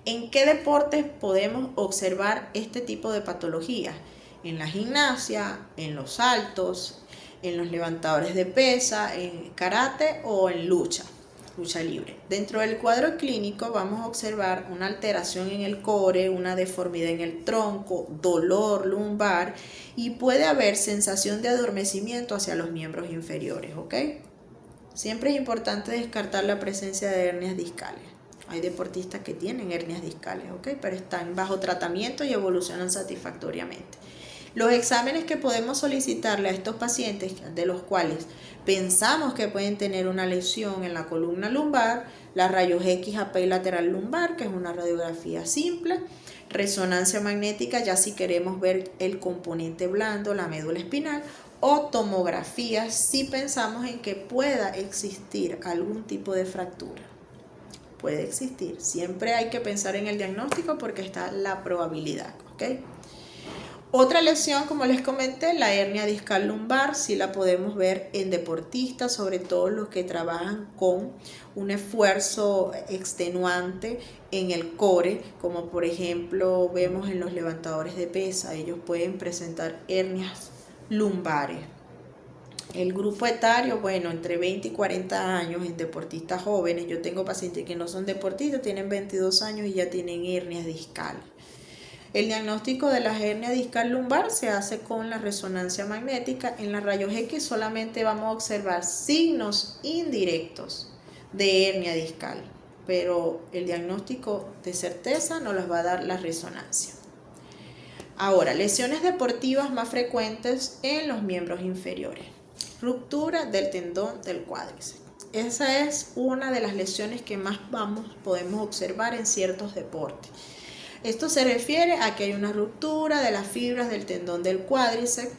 ¿En qué deportes podemos observar este tipo de patologías? En la gimnasia, en los saltos, en los levantadores de pesa, en karate o en lucha libre. Dentro del cuadro clínico vamos a observar una alteración en el core, una deformidad en el tronco, dolor lumbar y puede haber sensación de adormecimiento hacia los miembros inferiores, ¿ok? Siempre es importante descartar la presencia de hernias discales. Hay deportistas que tienen hernias discales, ¿ok? Pero están bajo tratamiento y evolucionan satisfactoriamente. Los exámenes que podemos solicitarle a estos pacientes, de los cuales pensamos que pueden tener una lesión en la columna lumbar, la rayos X lateral lumbar, que es una radiografía simple, resonancia magnética, ya si queremos ver el componente blando, la médula espinal, o tomografía si pensamos en que pueda existir algún tipo de fractura. Puede existir, siempre hay que pensar en el diagnóstico porque está la probabilidad, ¿ok? Otra lesión, como les comenté, la hernia discal lumbar, sí la podemos ver en deportistas, sobre todo los que trabajan con un esfuerzo extenuante en el core, como por ejemplo vemos en los levantadores de pesa, ellos pueden presentar hernias lumbares. El grupo etario, bueno, entre 20 y 40 años en deportistas jóvenes. Yo tengo pacientes que no son deportistas, tienen 22 años y ya tienen hernias discales. El diagnóstico de la hernia discal lumbar se hace con la resonancia magnética. En la rayos X solamente vamos a observar signos indirectos de hernia discal, pero el diagnóstico de certeza nos los va a dar la resonancia. Ahora, lesiones deportivas más frecuentes en los miembros inferiores. Ruptura del tendón del cuádriceps. Esa es una de las lesiones que más podemos observar en ciertos deportes. Esto se refiere a que hay una ruptura de las fibras del tendón del cuádriceps.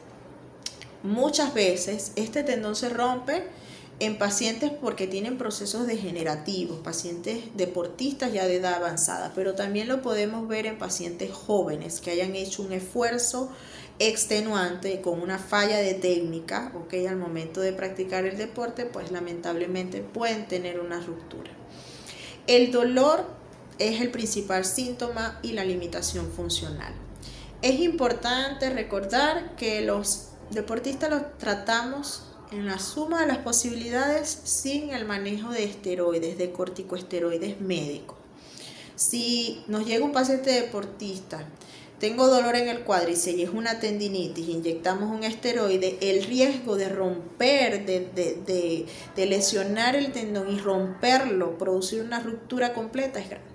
Muchas veces este tendón se rompe en pacientes porque tienen procesos degenerativos, pacientes deportistas ya de edad avanzada, pero también lo podemos ver en pacientes jóvenes que hayan hecho un esfuerzo extenuante con una falla de técnica, ¿ok? Al momento de practicar el deporte, pues lamentablemente pueden tener una ruptura. El dolor es el principal síntoma y la limitación funcional. Es importante recordar que los deportistas los tratamos en la suma de las posibilidades sin el manejo de esteroides, de corticosteroides médicos. Si nos llega un paciente deportista, tengo dolor en el cuádriceps y es una tendinitis, inyectamos un esteroide, el riesgo de romper, de lesionar el tendón y romperlo, producir una ruptura completa es grande.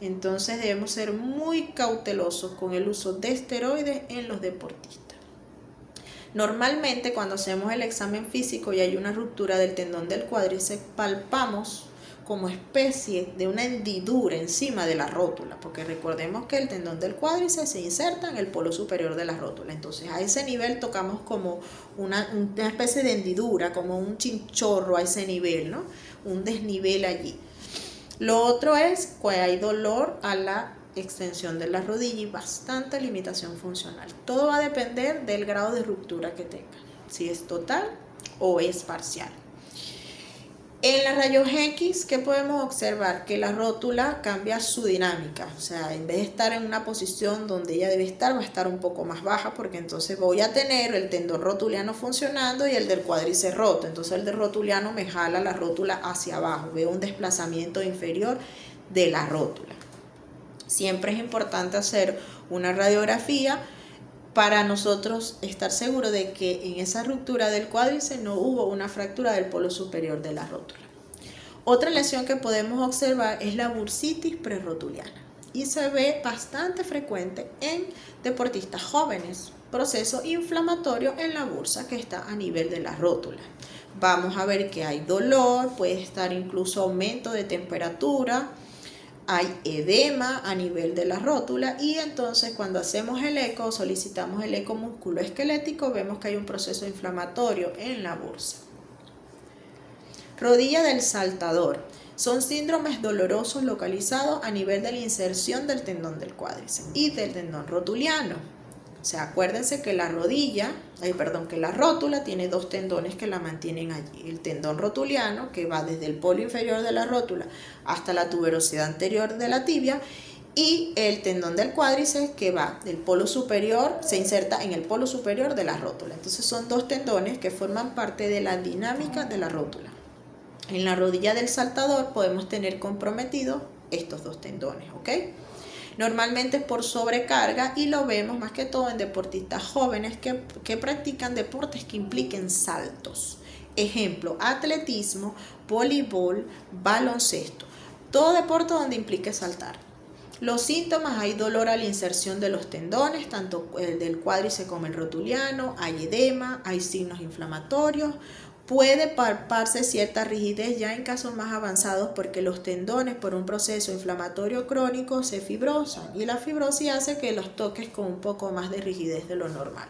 Entonces debemos ser muy cautelosos con el uso de esteroides en los deportistas. Normalmente cuando hacemos el examen físico y hay una ruptura del tendón del cuádriceps, palpamos como especie de una hendidura encima de la rótula, porque recordemos que el tendón del cuádriceps se inserta en el polo superior de la rótula. Entonces a ese nivel tocamos como una especie de hendidura, como un chinchorro a ese nivel, ¿no? Un desnivel allí. Lo otro es que hay dolor a la extensión de la rodilla y bastante limitación funcional. Todo va a depender del grado de ruptura que tenga, si es total o es parcial. En los rayos X, ¿qué podemos observar? Que la rótula cambia su dinámica, o sea, en vez de estar en una posición donde ella debe estar, va a estar un poco más baja, porque entonces voy a tener el tendón rotuliano funcionando y el del cuádriceps roto. Entonces el del rotuliano me jala la rótula hacia abajo, veo un desplazamiento inferior de la rótula. Siempre es importante hacer una radiografía para nosotros estar seguros de que en esa ruptura del cuádriceps no hubo una fractura del polo superior de la rótula. Otra lesión que podemos observar es la bursitis prerrotuliana y se ve bastante frecuente en deportistas jóvenes, proceso inflamatorio en la bursa que está a nivel de la rótula. Vamos a ver que hay dolor, puede estar incluso aumento de temperatura, hay edema a nivel de la rótula y entonces cuando hacemos el eco, solicitamos el eco musculoesquelético, vemos que hay un proceso inflamatorio en la bursa. Rodilla del saltador. Son síndromes dolorosos localizados a nivel de la inserción del tendón del cuádriceps y del tendón rotuliano. O sea, acuérdense que la rótula tiene dos tendones que la mantienen allí. El tendón rotuliano, que va desde el polo inferior de la rótula hasta la tuberosidad anterior de la tibia, y el tendón del cuádriceps, que va del polo superior, se inserta en el polo superior de la rótula. Entonces son dos tendones que forman parte de la dinámica de la rótula. En la rodilla del saltador podemos tener comprometidos estos dos tendones, ¿ok? Normalmente es por sobrecarga y lo vemos más que todo en deportistas jóvenes que practican deportes que impliquen saltos. Ejemplo, atletismo, voleibol, baloncesto. Todo deporte donde implique saltar. Los síntomas: hay dolor a la inserción de los tendones, tanto el del cuádriceps como el rotuliano, hay edema, hay signos inflamatorios. Puede palparse cierta rigidez ya en casos más avanzados porque los tendones por un proceso inflamatorio crónico se fibrosan y la fibrosis hace que los toques con un poco más de rigidez de lo normal.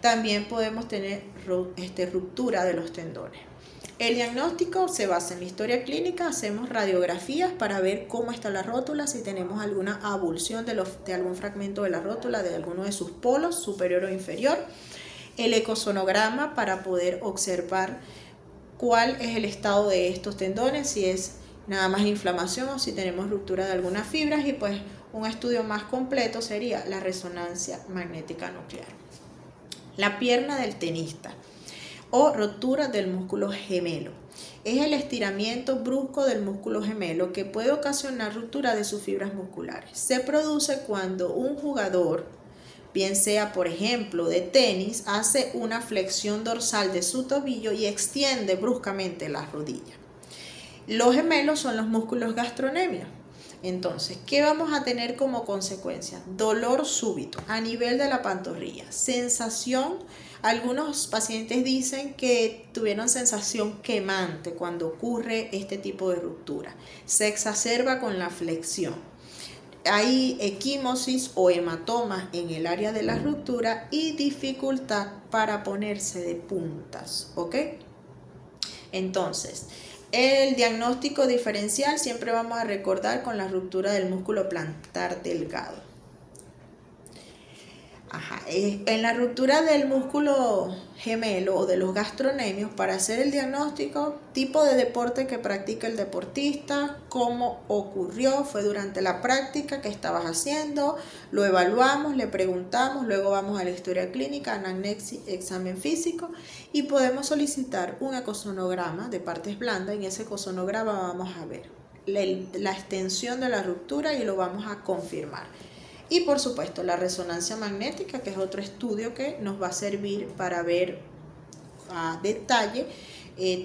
También podemos tener ruptura de los tendones. El diagnóstico se basa en la historia clínica, hacemos radiografías para ver cómo está la rótula, si tenemos alguna avulsión de algún fragmento de la rótula, de alguno de sus polos, superior o inferior. El ecosonograma para poder observar cuál es el estado de estos tendones, si es nada más inflamación o si tenemos ruptura de algunas fibras, y pues un estudio más completo sería la resonancia magnética nuclear. La pierna del tenista o rotura del músculo gemelo. Es el estiramiento brusco del músculo gemelo que puede ocasionar ruptura de sus fibras musculares. Se produce cuando un jugador, bien sea por ejemplo de tenis, hace una flexión dorsal de su tobillo y extiende bruscamente la rodilla. Los gemelos son los músculos gastrocnemios. Entonces, ¿qué vamos a tener como consecuencia? Dolor súbito a nivel de la pantorrilla, sensación. Algunos pacientes dicen que tuvieron sensación quemante cuando ocurre este tipo de ruptura. Se exacerba con la flexión. Hay equimosis o hematomas en el área de la ruptura y dificultad para ponerse de puntas, ¿ok? Entonces, el diagnóstico diferencial siempre vamos a recordar con la ruptura del músculo plantar delgado. En la ruptura del músculo gemelo o de los gastrocnemios, para hacer el diagnóstico, tipo de deporte que practica el deportista, cómo ocurrió, fue durante la práctica que estabas haciendo, lo evaluamos, le preguntamos, luego vamos a la historia clínica, anamnesis, examen físico y podemos solicitar un ecosonograma de partes blandas. En ese ecosonograma vamos a ver la extensión de la ruptura y lo vamos a confirmar. Y por supuesto la resonancia magnética, que es otro estudio que nos va a servir para ver a detalle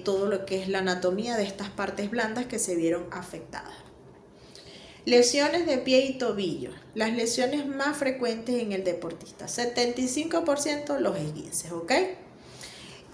todo lo que es la anatomía de estas partes blandas que se vieron afectadas. Lesiones de pie y tobillo. Las lesiones más frecuentes en el deportista, 75% los esguinces, ¿ok?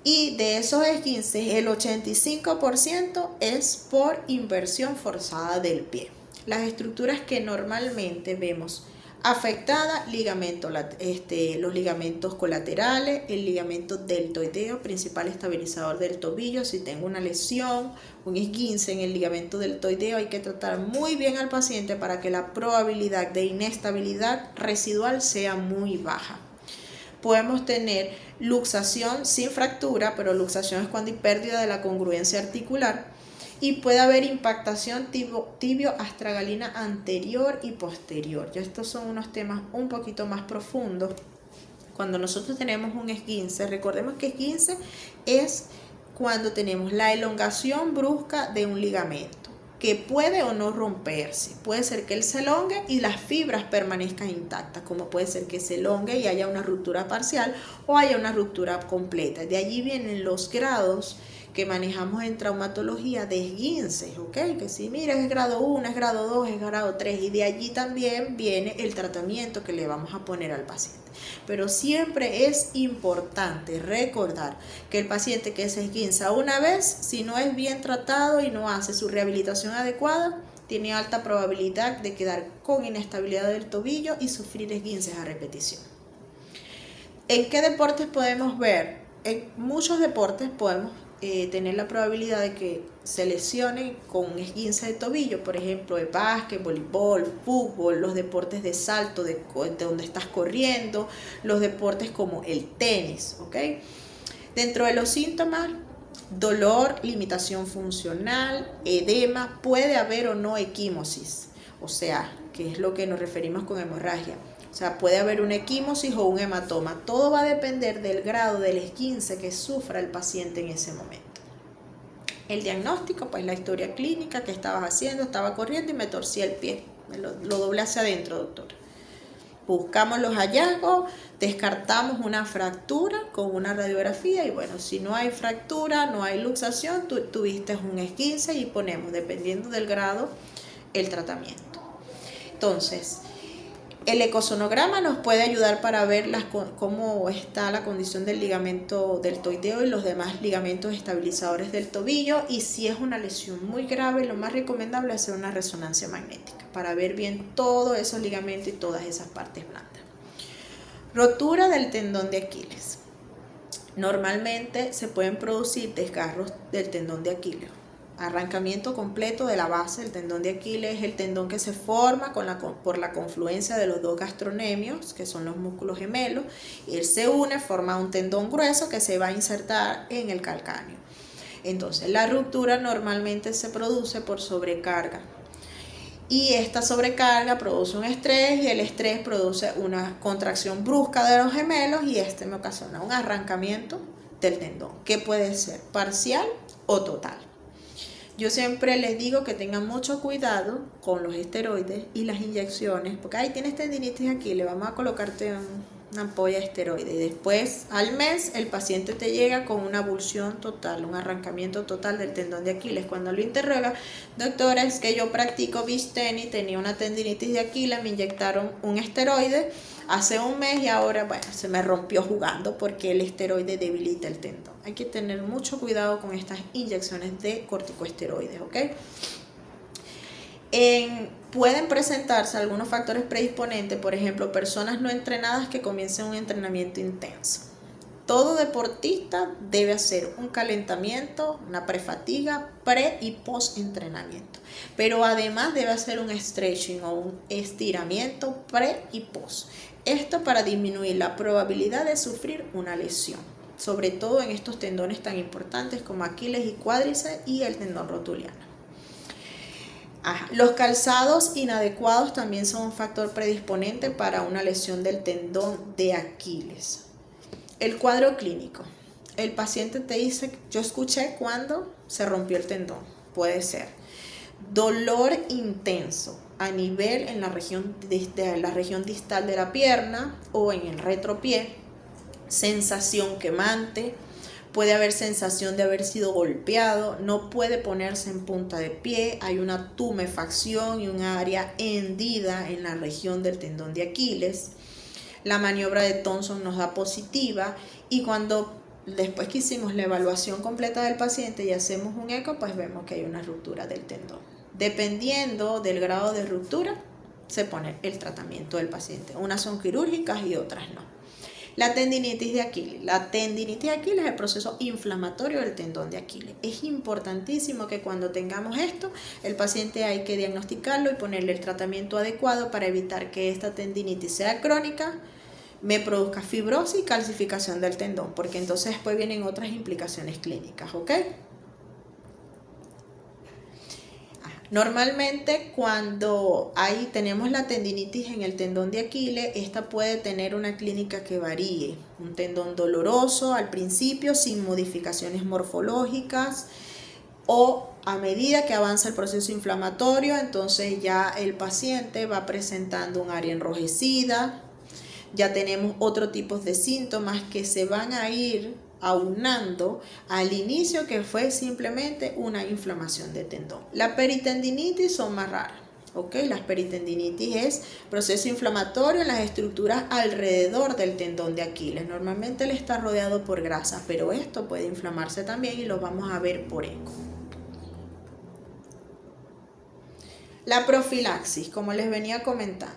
Y de esos esguinces, el 85% es por inversión forzada del pie. Las estructuras que normalmente vemos afectada, los ligamentos colaterales, el ligamento deltoideo, principal estabilizador del tobillo. Si tengo una lesión, un esguince en el ligamento deltoideo, hay que tratar muy bien al paciente para que la probabilidad de inestabilidad residual sea muy baja. Podemos tener luxación sin fractura, pero luxación es cuando hay pérdida de la congruencia articular. y puede haber impactación tibio-astragalina anterior y posterior. Ya estos son unos temas un poquito más profundos. Cuando nosotros tenemos un esguince, recordemos que esguince es cuando tenemos la elongación brusca de un ligamento, que puede o no romperse. Puede ser que él se elongue y las fibras permanezcan intactas, como puede ser que se elongue y haya una ruptura parcial o haya una ruptura completa. De allí vienen los grados que manejamos en traumatología de esguinces, ¿ok? Que si mira, es grado 1, es grado 2, es grado 3, y de allí también viene el tratamiento que le vamos a poner al paciente. Pero siempre es importante recordar que el paciente que se esguinza una vez, si no es bien tratado y no hace su rehabilitación adecuada, tiene alta probabilidad de quedar con inestabilidad del tobillo y sufrir esguinces a repetición. ¿En qué deportes podemos ver? En muchos deportes podemos tener la probabilidad de que se lesione con un esguince de tobillo, por ejemplo, de básquet, voleibol, fútbol, los deportes de salto, de donde estás corriendo, los deportes como el tenis, ¿ok? Dentro de los síntomas, dolor, limitación funcional, edema, puede haber o no equimosis, o sea, que es lo que nos referimos con hemorragia. O sea, puede haber una equimosis o un hematoma. Todo va a depender del grado del esguince que sufra el paciente en ese momento. El diagnóstico, pues la historia clínica, que estabas haciendo, estaba corriendo y me torcí el pie. Lo doblé hacia adentro, doctor. Buscamos los hallazgos, descartamos una fractura con una radiografía y bueno, si no hay fractura, no hay luxación, tuviste un esguince y ponemos, dependiendo del grado, el tratamiento. Entonces, el ecosonograma nos puede ayudar para ver cómo está la condición del ligamento deltoideo y los demás ligamentos estabilizadores del tobillo, y si es una lesión muy grave, lo más recomendable es hacer una resonancia magnética para ver bien todos esos ligamentos y todas esas partes blandas. Rotura del tendón de Aquiles. Normalmente se pueden producir desgarros del tendón de Aquiles. Arrancamiento completo de la base del tendón de Aquiles es el tendón que se forma por la confluencia de los dos gastronemios, que son los músculos gemelos, y él se une, forma un tendón grueso que se va a insertar en el calcáneo. Entonces, la ruptura normalmente se produce por sobrecarga. Y esta sobrecarga produce un estrés y el estrés produce una contracción brusca de los gemelos y me ocasiona un arrancamiento del tendón, que puede ser parcial o total. Yo siempre les digo que tengan mucho cuidado con los esteroides y las inyecciones, porque ahí tienes tendinitis aquí, le vamos a colocarte una ampolla de esteroide y después al mes el paciente te llega con una abulsión total, un arrancamiento total del tendón de Aquiles. Cuando lo interroga, doctora, es que yo practico beach tenis, tenía una tendinitis de Aquiles, me inyectaron un esteroide hace un mes y ahora, bueno, se me rompió jugando porque el esteroide debilita el tendón. Hay que tener mucho cuidado con estas inyecciones de corticosteroides, ¿ok? Pueden presentarse algunos factores predisponentes, por ejemplo, personas no entrenadas que comiencen un entrenamiento intenso. Todo deportista debe hacer un calentamiento, una prefatiga, pre y post entrenamiento, pero además debe hacer un stretching o un estiramiento pre y post. Esto para disminuir la probabilidad de sufrir una lesión, sobre todo en estos tendones tan importantes como Aquiles y cuádriceps y el tendón rotuliano. Los calzados inadecuados también son un factor predisponente para una lesión del tendón de Aquiles. El cuadro clínico. El paciente te dice, yo escuché cuando se rompió el tendón. Puede ser dolor intenso a nivel en la región distal de la pierna o en el retropié, sensación quemante. Puede haber sensación de haber sido golpeado, no puede ponerse en punta de pie, hay una tumefacción y un área hendida en la región del tendón de Aquiles. La maniobra de Thompson nos da positiva y cuando después que hicimos la evaluación completa del paciente y hacemos un eco, pues vemos que hay una ruptura del tendón. Dependiendo del grado de ruptura, se pone el tratamiento del paciente. Unas son quirúrgicas y otras no. La tendinitis de Aquiles. La tendinitis de Aquiles es el proceso inflamatorio del tendón de Aquiles. Es importantísimo que cuando tengamos esto, el paciente hay que diagnosticarlo y ponerle el tratamiento adecuado para evitar que esta tendinitis sea crónica, me produzca fibrosis y calcificación del tendón, porque entonces después vienen otras implicaciones clínicas, ¿ok? Normalmente cuando tenemos la tendinitis en el tendón de Aquiles, esta puede tener una clínica que varíe. Un tendón doloroso al principio sin modificaciones morfológicas, o a medida que avanza el proceso inflamatorio, entonces ya el paciente va presentando un área enrojecida, ya tenemos otro tipo de síntomas que se van a ir aunando al inicio, que fue simplemente una inflamación de tendón. La peritendinitis son más raras, ¿ok? Las peritendinitis es proceso inflamatorio en las estructuras alrededor del tendón de Aquiles. Normalmente él está rodeado por grasa, pero esto puede inflamarse también y lo vamos a ver por eco. La profilaxis, como les venía comentando.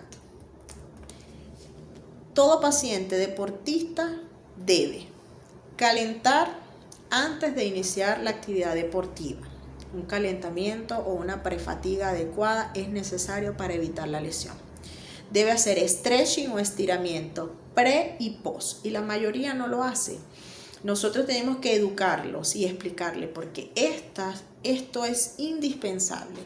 Todo paciente deportista debe calentar antes de iniciar la actividad deportiva. Un calentamiento o una prefatiga adecuada es necesario para evitar la lesión. Debe hacer stretching o estiramiento pre y post, y la mayoría no lo hace. Nosotros tenemos que educarlos y explicarles porque esto es indispensable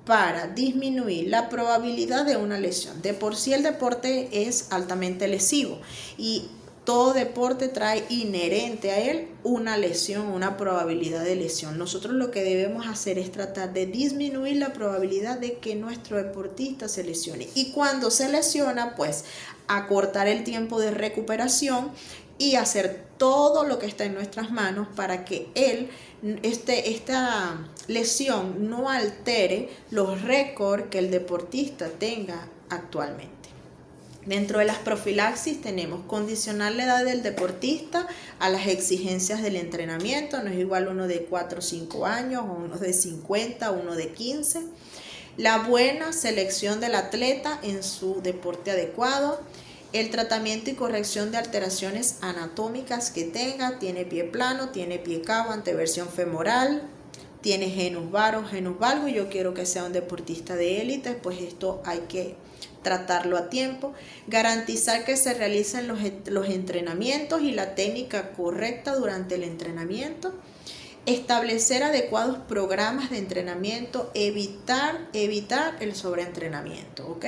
para disminuir la probabilidad de una lesión. De por sí el deporte es altamente lesivo y todo deporte trae inherente a él una lesión, una probabilidad de lesión. Nosotros lo que debemos hacer es tratar de disminuir la probabilidad de que nuestro deportista se lesione. Y cuando se lesiona, pues acortar el tiempo de recuperación y hacer todo lo que está en nuestras manos para que esta lesión no altere los récords que el deportista tenga actualmente. Dentro de las profilaxis tenemos condicionar la edad del deportista a las exigencias del entrenamiento. No es igual uno de 4 o 5 años, o uno de 50, uno de 15. La buena selección del atleta en su deporte adecuado. El tratamiento y corrección de alteraciones anatómicas que tenga. Tiene pie plano, tiene pie cabo, anteversión femoral, tiene genus varo, genus valgo. Yo quiero que sea un deportista de élite, pues esto hay que tratarlo a tiempo. Garantizar que se realicen los entrenamientos y la técnica correcta durante el entrenamiento. Establecer adecuados programas de entrenamiento, evitar el sobreentrenamiento, ¿ok?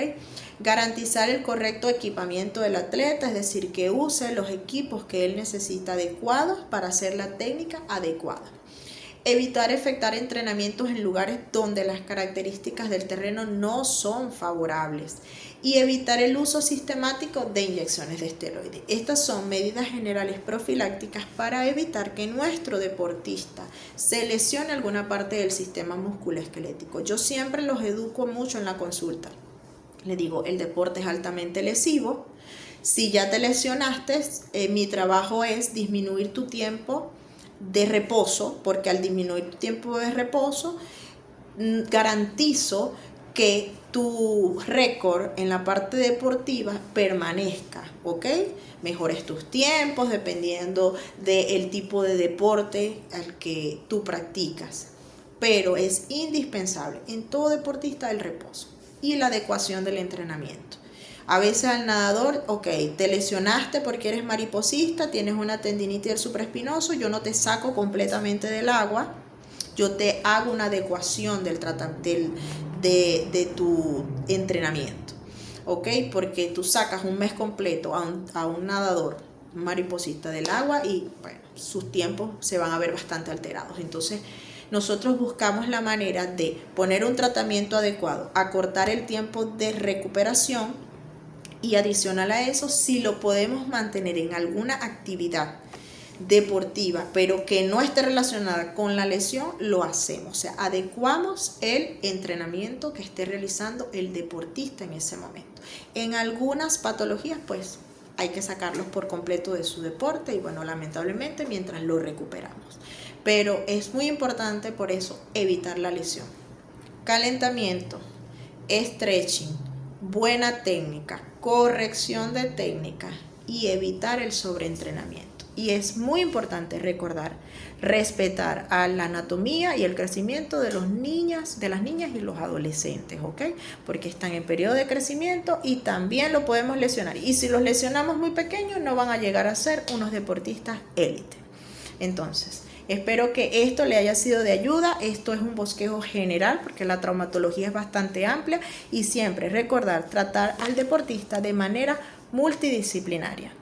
Garantizar el correcto equipamiento del atleta, es decir, que use los equipos que él necesita adecuados para hacer la técnica adecuada. Evitar efectuar entrenamientos en lugares donde las características del terreno no son favorables y evitar el uso sistemático de inyecciones de esteroides. Estas son medidas generales profilácticas para evitar que nuestro deportista se lesione alguna parte del sistema musculoesquelético. Yo siempre los educo mucho en la consulta. Le digo, el deporte es altamente lesivo. Si ya te lesionaste, mi trabajo es disminuir tu tiempo de reposo, porque al disminuir tu tiempo de reposo garantizo que tu récord en la parte deportiva permanezca, ¿ok? Mejores tus tiempos dependiendo del tipo de deporte al que tú practicas, pero es indispensable en todo deportista el reposo y la adecuación del entrenamiento. A veces al nadador, ok, te lesionaste porque eres mariposista, tienes una tendinitis del supraespinoso, yo no te saco completamente del agua, yo te hago una adecuación de tu entrenamiento, ok, porque tú sacas un mes completo a un nadador, un mariposista del agua y bueno, sus tiempos se van a ver bastante alterados. Entonces, nosotros buscamos la manera de poner un tratamiento adecuado, acortar el tiempo de recuperación. Y adicional a eso, si lo podemos mantener en alguna actividad deportiva, pero que no esté relacionada con la lesión, lo hacemos. O sea, adecuamos el entrenamiento que esté realizando el deportista en ese momento. En algunas patologías, pues, hay que sacarlos por completo de su deporte y, bueno, lamentablemente, mientras lo recuperamos. Pero es muy importante, por eso, evitar la lesión. Calentamiento, stretching, buena técnica, corrección de técnica y evitar el sobreentrenamiento. Y es muy importante recordar, respetar a la anatomía y el crecimiento de las niñas y los adolescentes, ¿ok? Porque están en periodo de crecimiento y también lo podemos lesionar. Y si los lesionamos muy pequeños, no van a llegar a ser unos deportistas élite. Entonces, Espero que esto le haya sido de ayuda. Esto es un bosquejo general porque la traumatología es bastante amplia y siempre recordar tratar al deportista de manera multidisciplinaria.